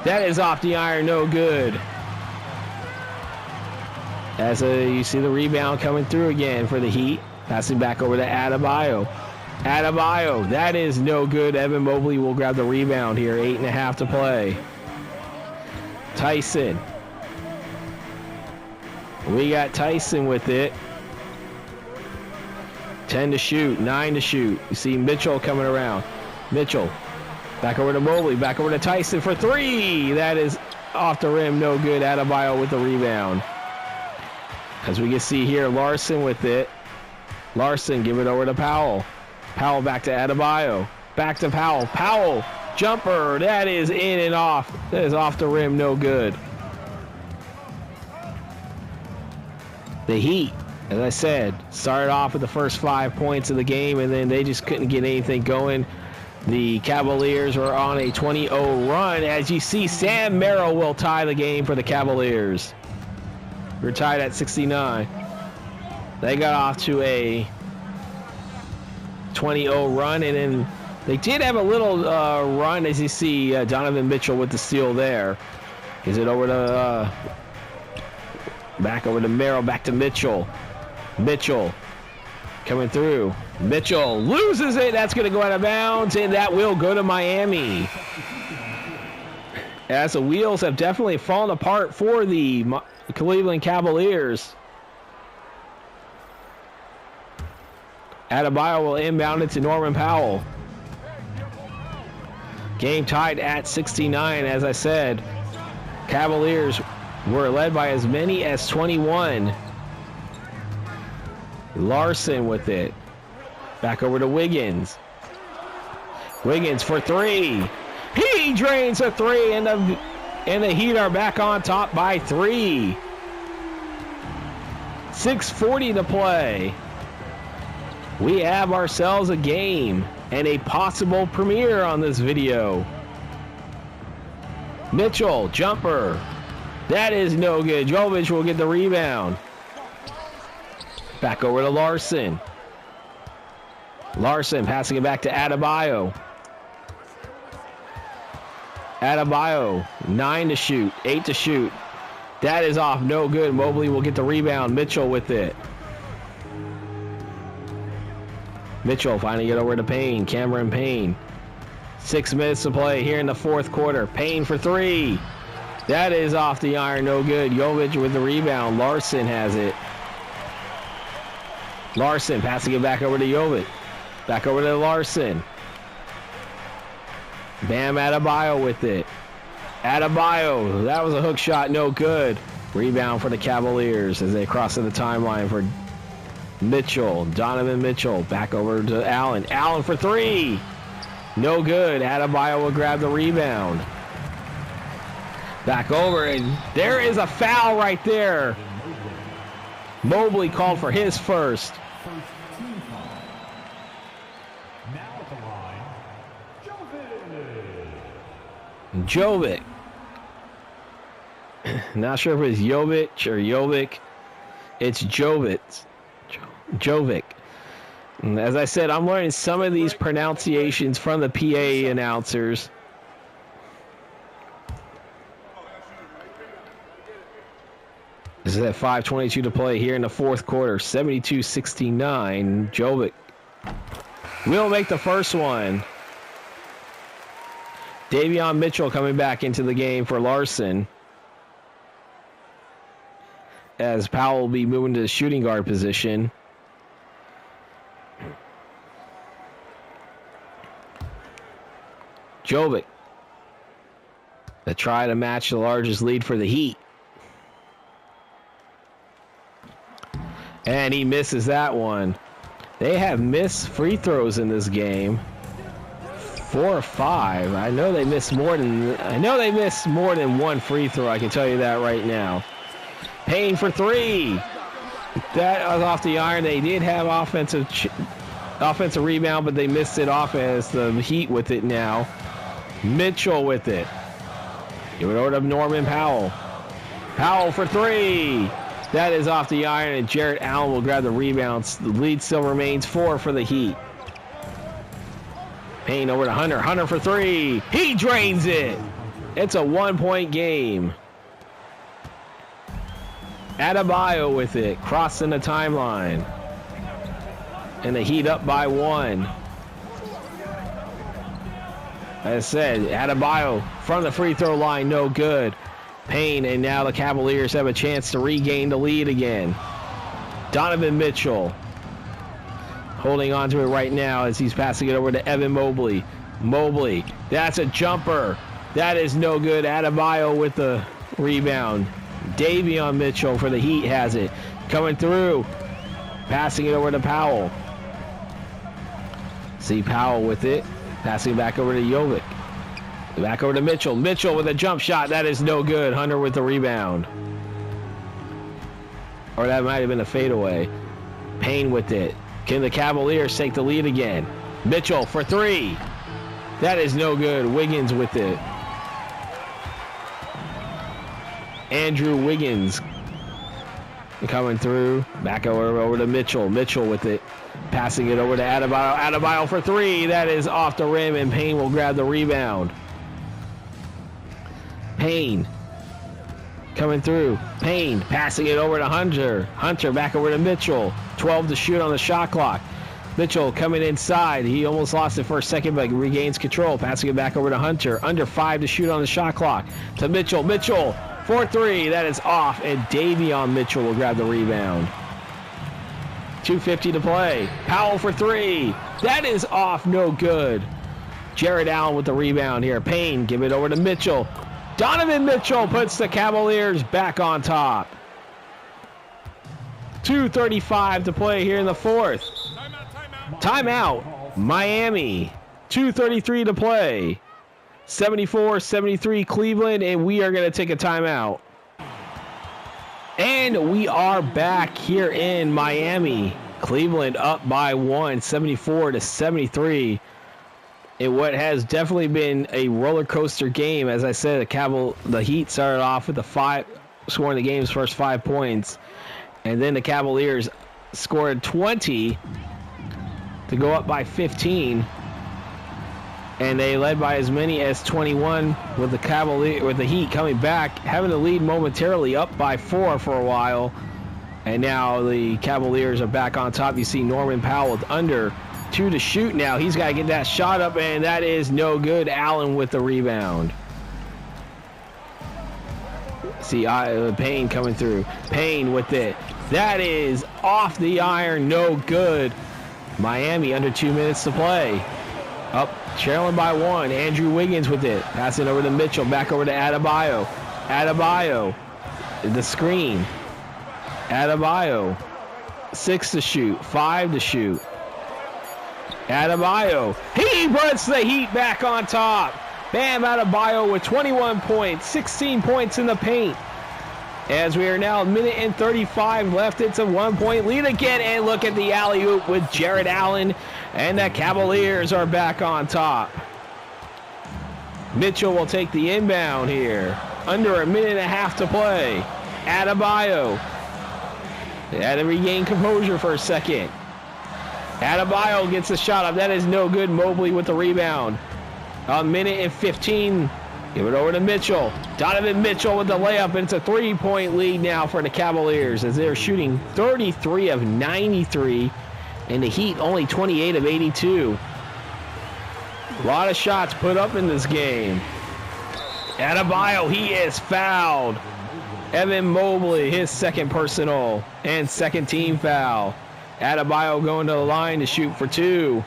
That is off the iron, no good. As you see the rebound coming through again for the Heat. Passing back over to Adebayo. Adebayo, that is no good. Evan Mobley will grab the rebound here. 8.5 to play. Tyson. We got Tyson with it. 10 to shoot, 9 to shoot. You see Mitchell coming around. Mitchell, back over to Mobley, back over to Tyson for three. That is off the rim, no good. Adebayo with the rebound. As we can see here, Larson with it. Larson, give it over to Powell. Powell back to Adebayo. Back to Powell. Powell, jumper. That is in and off. That is off the rim, no good. The Heat, as I said, started off with the first 5 points of the game, and then they just couldn't get anything going. The Cavaliers were on a 20-0 run. As you see, Sam Merrill will tie the game for the Cavaliers. We're tied at 69. They got off to a 20-0 run, and then they did have a little run, as you see Donovan Mitchell with the steal there. Is it over to back over to Merrill, back to Mitchell. Mitchell coming through. Mitchell loses it. That's going to go out of bounds, and that will go to Miami. As the wheels have definitely fallen apart for the Cleveland Cavaliers. Adebayo will inbound it to Norman Powell. Game tied at 69, as I said. Cavaliers were led by as many as 21. Larson with it. Back over to Wiggins. Wiggins for three. He drains a three, and the Heat are back on top by 3. 6:40 to play. We have ourselves a game and a possible premiere on this video. Mitchell, jumper. That is no good. Jovic will get the rebound. Back over to Larson. Larson passing it back to Adebayo. Adebayo, 9 to shoot, 8 to shoot. That is off, no good. Mobley will get the rebound. Mitchell with it. Mitchell finally get over to Payne. Cameron Payne. 6 minutes to play here in the fourth quarter. Payne for three. That is off the iron, no good. Jovic with the rebound. Larson has it. Larson passing it back over to Jovic. Back over to Larson. Bam Adebayo with it. Adebayo, that was a hook shot, no good. Rebound for the Cavaliers as they cross to the timeline for Mitchell. Donovan Mitchell back over to Allen. Allen for three. No good. Adebayo will grab the rebound. Back over, and there is a foul right there. Mobley called for his first. Jovic. Not sure if it's Jovic or Jovic. It's Jovic. Jovic. And as I said, I'm learning some of these pronunciations from the PA announcers. This is at 5:22 to play here in the fourth quarter. 72-69. Jovic will make the first one. Davion Mitchell coming back into the game for Larson. As Powell will be moving to the shooting guard position. Jovic to try to match the largest lead for the Heat. And he misses that one. They have missed free throws in this game. 4 or 5. I know they missed more than one free throw. I can tell you that right now. Payne for three. That was off the iron. They did have offensive Offensive rebound, but they missed it off as the Heat with it now. Mitchell with it. Give it over to Norman Powell. Powell for three. That is off the iron, and Jarrett Allen will grab the rebounds. The lead still remains 4 for the Heat. Payne over to Hunter. Hunter for three. He drains it. It's a 1-point game. Adebayo with it, crossing the timeline. And the Heat up by 1. As I said, Adebayo from the free throw line, no good. Payne, and now the Cavaliers have a chance to regain the lead again. Donovan Mitchell holding on to it right now as he's passing it over to Evan Mobley. Mobley, that's a jumper. That is no good. Adebayo with the rebound. Davion Mitchell for the Heat has it. Coming through. Passing it over to Powell. See Powell with it. Passing it back over to Jovic. Back over to Mitchell. Mitchell with a jump shot. That is no good. Hunter with the rebound. Or that might have been a fadeaway. Payne with it. Can the Cavaliers take the lead again? Mitchell for three. That is no good. Wiggins with it. Andrew Wiggins coming through. Back over to Mitchell. Mitchell with it. Passing it over to Adebayo. Adebayo for three. That is off the rim, and Payne will grab the rebound. Payne coming through. Payne passing it over to Hunter. Hunter back over to Mitchell. 12 to shoot on the shot clock. Mitchell coming inside. He almost lost it for a second, but regains control. Passing it back over to Hunter. Under 5 to shoot on the shot clock. To Mitchell. Mitchell for three. That is off, and Davion Mitchell will grab the rebound. 2:50 to play. Powell for three. That is off. No good. Jarrett Allen with the rebound here. Payne, give it over to Mitchell. Donovan Mitchell puts the Cavaliers back on top. 2:35 to play here in the fourth. Timeout. Miami. 2:33 to play. 74-73 Cleveland, and we are going to take a timeout. And we are back here in Miami. Cleveland up by 1, 74-73. In what has definitely been a roller coaster game. As I said, the Heat started off with scoring the game's first 5 points. And then the Cavaliers scored 20 to go up by 15. And they led by as many as 21 with the Heat coming back, having the lead momentarily up by 4 for a while. And now the Cavaliers are back on top. You see Norman Powell with under 2 to shoot now. He's got to get that shot up, and that is no good. Allen with the rebound. See Payne coming through. Payne with it. That is off the iron. No good. Miami under 2 minutes to play. Up, trailing by 1. Andrew Wiggins with it. Passing over to Mitchell. Back over to Adebayo. Adebayo. The screen. Adebayo. 6 to shoot. 5 to shoot. Adebayo. He puts the Heat back on top. Bam Adebayo with 21 points. 16 points in the paint. As we are now a minute and 35 left, it's a 1-point lead again. And look at the alley-oop with Jarrett Allen. And the Cavaliers are back on top. Mitchell will take the inbound here. Under a minute and a half to play. Adebayo. They had to regain composure for a second. Adebayo gets the shot up. That is no good. Mobley with the rebound. A minute and 15. Give it over to Mitchell. Donovan Mitchell with the layup, and it's a 3-point lead now for the Cavaliers as they're shooting 33 of 93, and the Heat only 28 of 82. A lot of shots put up in this game. Adebayo, he is fouled. Evan Mobley, his second personal and second team foul. Adebayo going to the line to shoot for 2.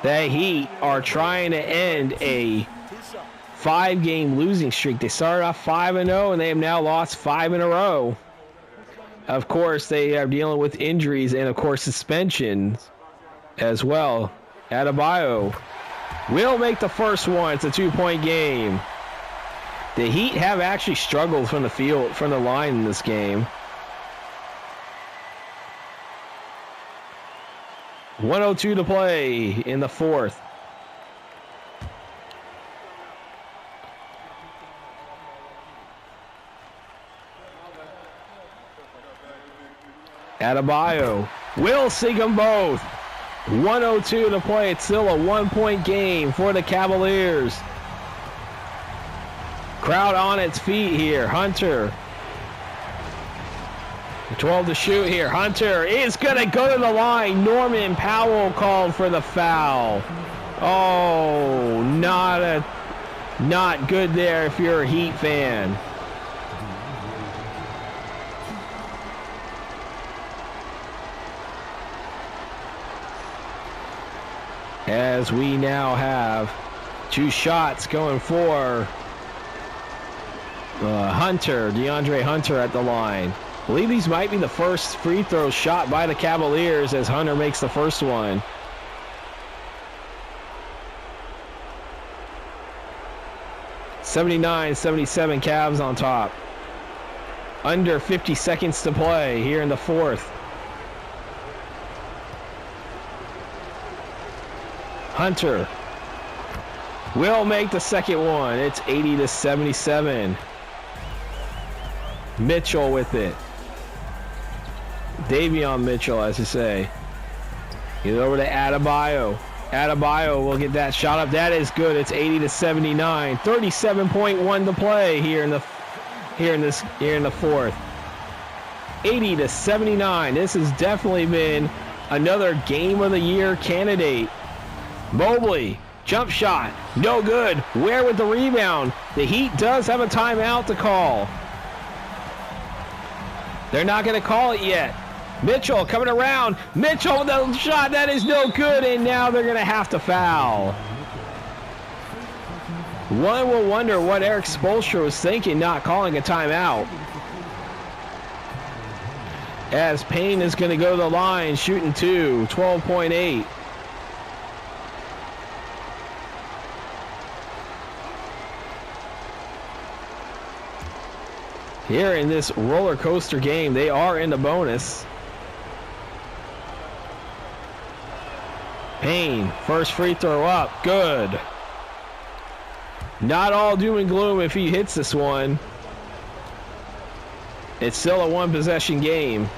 The Heat are trying to end a 5-game losing streak. They started off 5-0, and they have now lost 5 in a row. Of course, they are dealing with injuries and, of course, suspensions as well. Adebayo will make the first one. It's a 2-point game. The Heat have actually struggled from the field, from the line in this game. 1:02 to play in the fourth. Adebayo will sink them both. 1:02 to play. It's still a 1-point game for the Cavaliers. Crowd on its feet here. Hunter. 12 to shoot here. Hunter is going to go to the line. Norman Powell called for the foul. Oh, not good there if you're a Heat fan. As we now have 2 shots going for Hunter, DeAndre Hunter at the line. I believe these might be the first free throw shot by the Cavaliers as Hunter makes the first one. (79-77) Cavs on top. Under 50 seconds to play here in the fourth. Hunter will make the second one. It's 80-77. Mitchell with it. Davion Mitchell, as you say. Get it over to Adebayo. Adebayo will get that shot up. That is good. It's 80-79. 37.1 to play here in the fourth. 80-79. This has definitely been another game of the year candidate. Mobley, jump shot, no good. Where with the rebound? The Heat does have a timeout to call. They're not going to call it yet. Mitchell coming around. Mitchell with the shot, that is no good, and now they're going to have to foul. One will wonder what Eric Spoelstra was thinking not calling a timeout. As Payne is going to go to the line, shooting 2, 12.8. Here in this roller coaster game, they are in the bonus. Payne, first free throw up, good. Not all doom and gloom if he hits this one. It's still a one-possession game.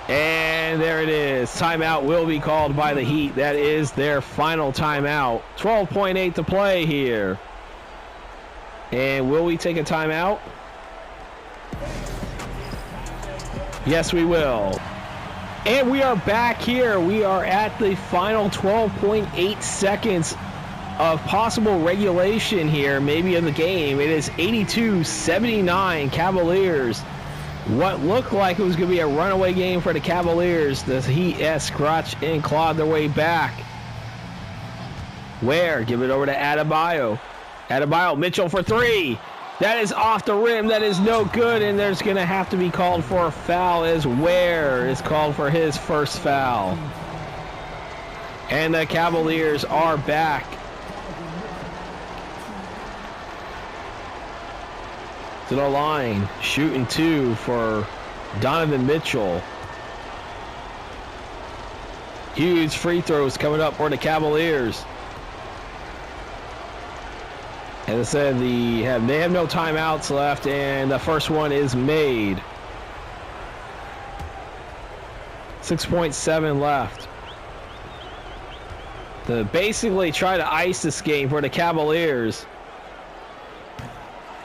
And there it is. Timeout will be called by the Heat. That is their final timeout. 12.8 to play here. And will we take a timeout? Yes, we will. And we are back here. We are at the final 12.8 seconds of possible regulation here, maybe of the game. It is 82-79 Cavaliers. What looked like it was going to be a runaway game for the Cavaliers. The Heat scratched and clawed their way back. Where? Give it over to Adebayo. Adebayo, Mitchell for 3. That is off the rim. That is no good, and there's going to have to be called for a foul as Ware is called for his first foul. And the Cavaliers are back. To the line, shooting 2 for Donovan Mitchell. Huge free throws coming up for the Cavaliers. As I said, they have no timeouts left, and the first one is made. 6.7 left. To basically try to ice this game for the Cavaliers.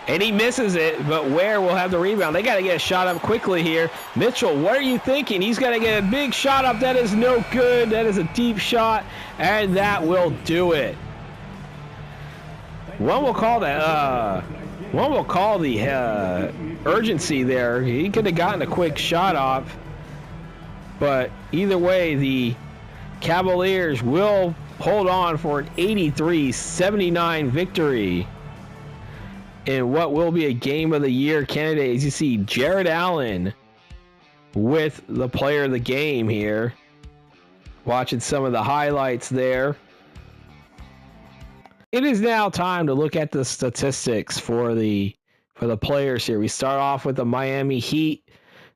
And he misses it, but Ware will have the rebound. They got to get a shot up quickly here. Mitchell, what are you thinking? He's got to get a big shot up. That is no good. That is a deep shot, and that will do it. One will call that. One will call the urgency there. He could have gotten a quick shot off, but either way, the Cavaliers will hold on for an 83-79 victory in what will be a game of the year candidate. As you see, Jared Allen with the player of the game here. Watching some of the highlights there. It is now time to look at the statistics for the players here. We start off with the Miami Heat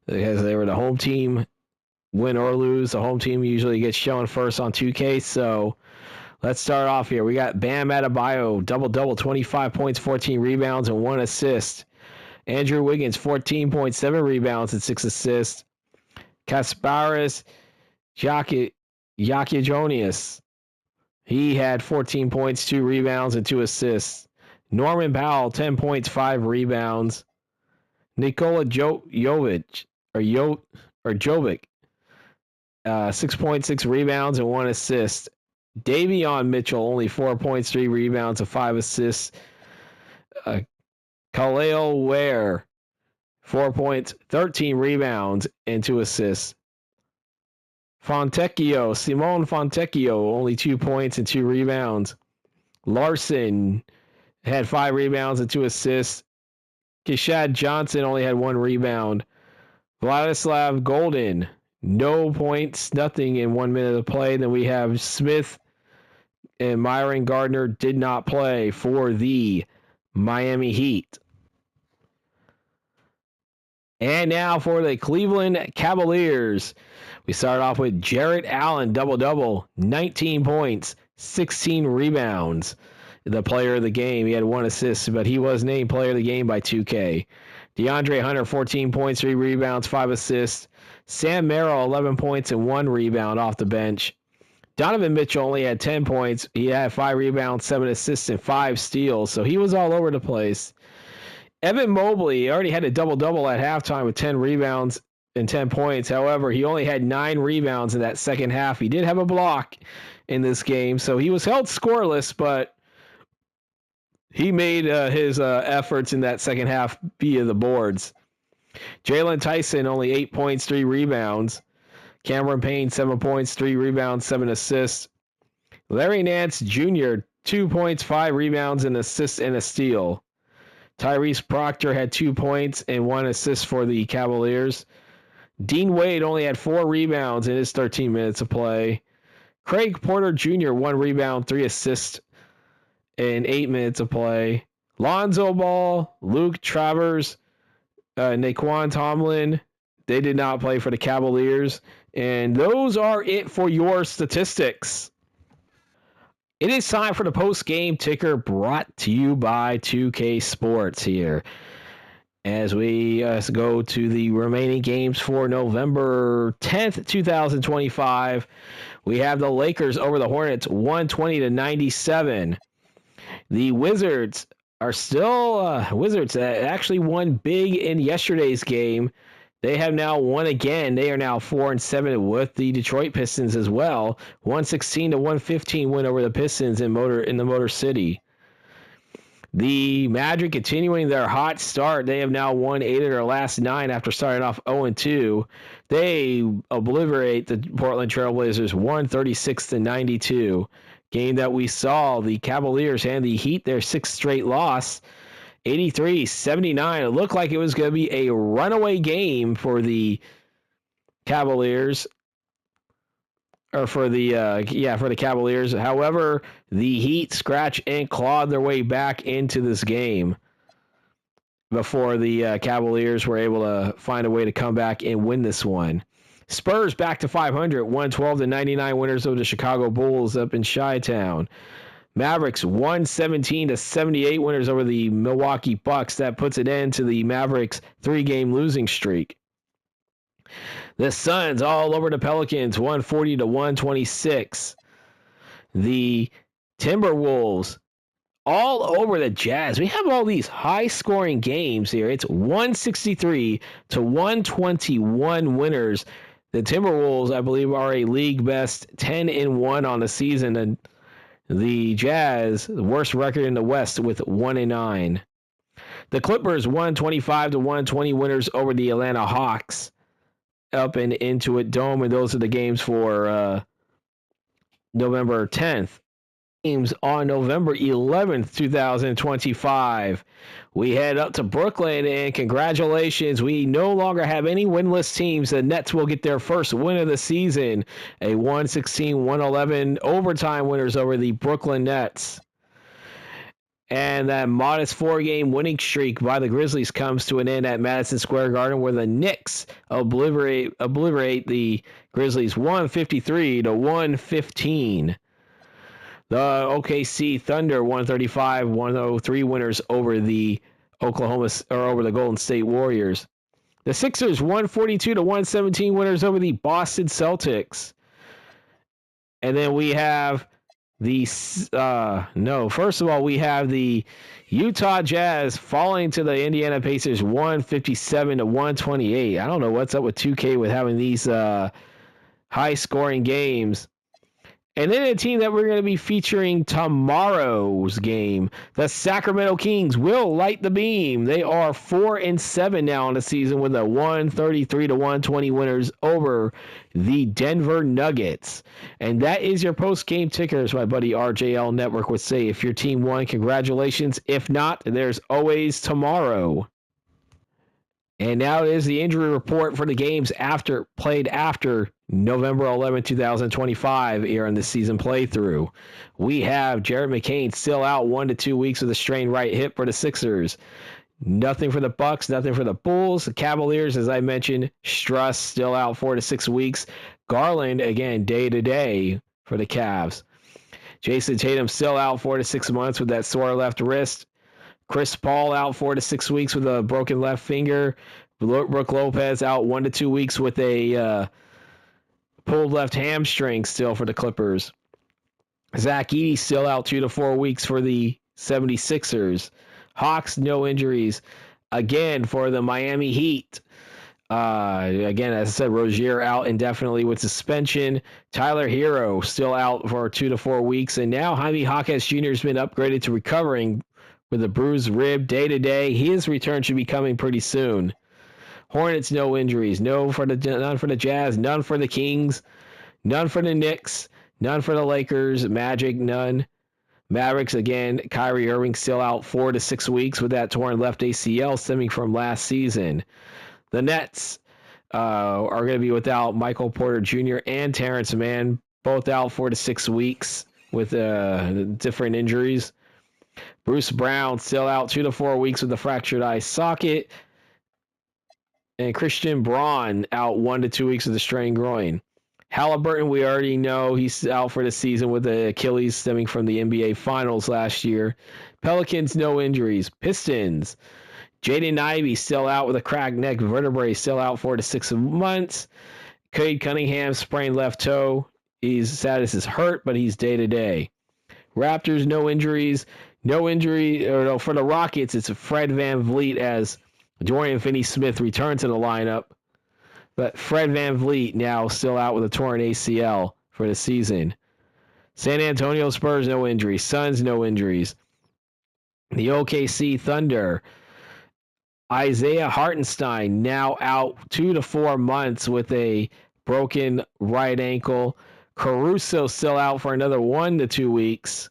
because they were the home team win or lose, the home team usually gets shown first on 2K. So let's start off here. We got Bam Adebayo, double-double, 25 points, 14 rebounds, and 1 assist. Andrew Wiggins, 14.7 rebounds and 6 assists. Kasparis Yakijonis, he had 14 points, 2 rebounds, and 2 assists. Norman Powell, 10 points, 5 rebounds. Nikola Jovic, 6.6 rebounds and 1 assist. Davion Mitchell, only 4 points, 3 rebounds, and 5 assists. Khalil Ware, 4 points, 13 rebounds, and 2 assists. Simone Fontecchio, only 2 points and 2 rebounds. Larson had 5 rebounds and 2 assists. Keshad Johnson only had 1 rebound. Vladislav Golden, no points, nothing in 1 minute of play. Then we have Smith and Myron Gardner did not play for the Miami Heat. And now for the Cleveland Cavaliers. We start off with Jarrett Allen, double-double, 19 points, 16 rebounds. The player of the game. He had 1 assist, but he was named player of the game by 2K. DeAndre Hunter, 14 points, 3 rebounds, 5 assists. Sam Merrill, 11 points and 1 rebound off the bench. Donovan Mitchell only had 10 points. He had 5 rebounds, 7 assists, and 5 steals, so he was all over the place. Evan Mobley already had a double-double at halftime with 10 rebounds and 10 points. However, he only had 9 rebounds in that second half. He did have a block in this game, so he was held scoreless, but he made his efforts in that second half via the boards. Jalen Tyson, only 8 points, 3 rebounds. Cameron Payne, 7 points, 3 rebounds, 7 assists. Larry Nance Jr., 2 points, 5 rebounds, an assist, and a steal. Tyrese Proctor had 2 points and 1 assist for the Cavaliers. Dean Wade only had 4 rebounds in his 13 minutes of play. Craig Porter Jr., 1 rebound, 3 assists in 8 minutes of play. Lonzo Ball, Luke Travers, Naquan Tomlin, they did not play for the Cavaliers. And those are it for your statistics. It is time for the post-game ticker brought to you by 2K Sports here. As we go to the remaining games for November 10th, 2025, we have the Lakers over the Hornets, 120-97. The Wizards are still Wizards that actually won big in yesterday's game. They have now won again. They are now 4-7 with the Detroit Pistons as well. 116-115 win over the Pistons in the Motor City. The Magic continuing their hot start. They have now won 8 of their last 9 after starting off 0-2. They obliterate the Portland Trailblazers 136-92. Game that we saw the Cavaliers and the Heat their 6th straight loss. 83-79. It looked like it was going to be a runaway game for the Cavaliers. Or for the Cavaliers. However, the Heat scratch and clawed their way back into this game before the Cavaliers were able to find a way to come back and win this one. Spurs back to 500, 112-99 winners of the Chicago Bulls up in Chi-Town. Mavericks 117-78 winners over the Milwaukee Bucks. That puts an end to the Mavericks' 3-game losing streak. The Suns all over the Pelicans 140-126. The Timberwolves all over the Jazz. We have all these high-scoring games here. It's 163-121 winners. The Timberwolves, I believe, are a league best 10-1 on the season, and the Jazz, the worst record in the West, with 1-9. The Clippers 125-120 winners over the Atlanta Hawks up in Intuit Dome, and those are the games for November 10th. Games on November 11th, 2025. We head up to Brooklyn, and congratulations, we no longer have any winless teams. The Nets will get their first win of the season, a 116-111 overtime winners over the Brooklyn Nets. And that modest 4-game winning streak by the Grizzlies comes to an end at Madison Square Garden, where the Knicks obliterate the Grizzlies 153-115. The OKC Thunder 135-103 winners over the over the Golden State Warriors. The Sixers 142-117 winners over the Boston Celtics. And then we have first of all, we have the Utah Jazz falling to the Indiana Pacers 157-128. I don't know what's up with 2K with having these high-scoring games. And then a team that we're going to be featuring tomorrow's game, the Sacramento Kings will light the beam. They are 4-7 now in the season with a 133-120 winners over the Denver Nuggets. And that is your post-game tickers, my buddy RJL Network would say. If your team won, congratulations. If not, there's always tomorrow. And now it is the injury report for the games played after November 11, 2025, here in the season playthrough. We have Jared McCain still out 1 to 2 weeks with a strained right hip for the Sixers. Nothing for the Bucks, nothing for the Bulls. The Cavaliers, as I mentioned, Strus still out 4 to 6 weeks. Garland, again, day to day for the Cavs. Jason Tatum still out 4 to 6 months with that sore left wrist. Chris Paul out 4 to 6 weeks with a broken left finger. Brook Lopez out 1 to 2 weeks with a pulled left hamstring still for the Clippers. Zach Edey still out 2 to 4 weeks for the 76ers. Hawks, no injuries. Again, for the Miami Heat. Again, as I said, Rozier out indefinitely with suspension. Tyler Hero still out for 2 to 4 weeks. And now Jaime Jaquez Jr. has been upgraded to recovering with a bruised rib day to day. His return should be coming pretty soon. Hornets, no injuries. None for the Jazz, none for the Kings, none for the Knicks, none for the Lakers. Magic, none. Mavericks, again, Kyrie Irving still out 4 to 6 weeks with that torn left ACL stemming from last season. The Nets are going to be without Michael Porter Jr. and Terrence Mann, both out 4 to 6 weeks with different injuries. Bruce Brown still out 2 to 4 weeks with a fractured eye socket. And Christian Braun out 1 to 2 weeks with a strained groin. Halliburton, we already know he's out for the season with the Achilles stemming from the NBA Finals last year. Pelicans, no injuries. Pistons, Jaden Ivey still out with a cracked neck vertebrae, still out 4 to 6 months. Cade Cunningham sprained left toe. His status is hurt, but he's day to day. Raptors, no injuries. For the Rockets, it's Fred VanVleet as Dorian Finney-Smith returned to the lineup. But Fred VanVleet now still out with a torn ACL for the season. San Antonio Spurs, no injuries. Suns, no injuries. The OKC Thunder, Isaiah Hartenstein now out 2 to 4 months with a broken right ankle. Caruso still out for another 1 to 2 weeks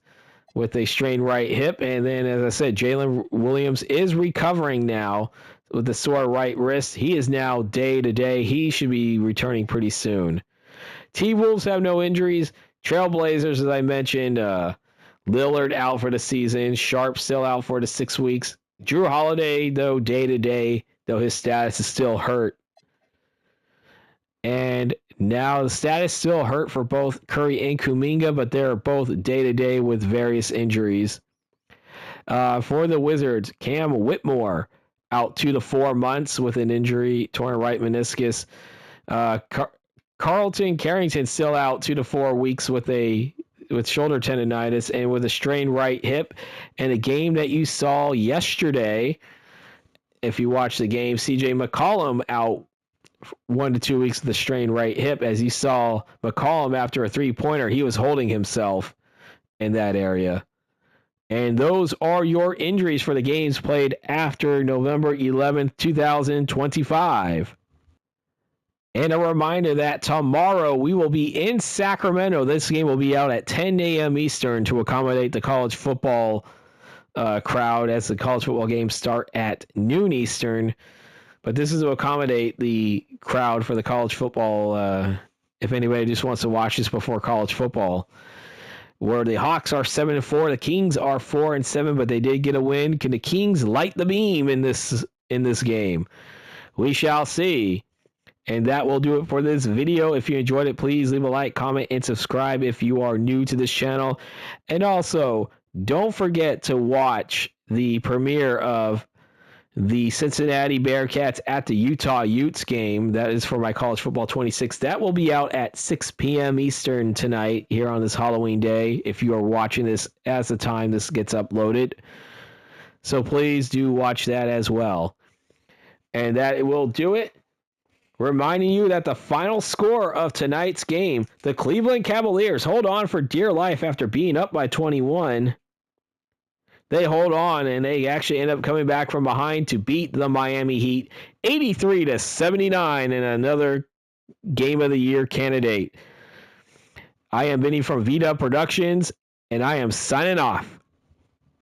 with a strained right hip. And then, as I said, Jalen Williams is recovering now with the sore right wrist. He is now day to day. He should be returning pretty soon. T-Wolves have no injuries. Trailblazers, as I mentioned, Lillard out for the season. Sharp still out 4 to 6 weeks. Drew Holiday, though, day to day, though his status is still hurt. And now the status still hurt for both Curry and Kuminga, but they're both day-to-day with various injuries. For the Wizards, Cam Whitmore out 2 to 4 months with an injury, torn right meniscus. Carlton Carrington still out 2 to 4 weeks with shoulder tendonitis and with a strained right hip. And a game that you saw yesterday, if you watched the game, CJ McCollum out 1 to 2 weeks with a strained right hip. As you saw McCollum after a three-pointer, he was holding himself in that area. And those are your injuries for the games played after November 11th, 2025. And a reminder that tomorrow we will be in Sacramento. This game will be out at 10 a.m. Eastern to accommodate the college football crowd, as the college football games start at noon Eastern. But this is to accommodate the crowd for the college football, if anybody just wants to watch this before college football. where the Hawks are 7-4, the Kings are 4-7, but they did get a win. Can the Kings light the beam in this game? We shall see. And that will do it for this video. If you enjoyed it, please leave a like, comment, and subscribe if you are new to this channel. And also, don't forget to watch the premiere of the Cincinnati Bearcats at the Utah Utes game. That is for my College Football 26. That will be out at 6 p.m. Eastern tonight here on this Halloween day, if you are watching this as the time this gets uploaded. So please do watch that as well. And that will do it. Reminding you that the final score of tonight's game, the Cleveland Cavaliers hold on for dear life after being up by 21. They hold on, and they actually end up coming back from behind to beat the Miami Heat 83-79 in another Game of the Year candidate. I am Vinny from VDub Productions, and I am signing off.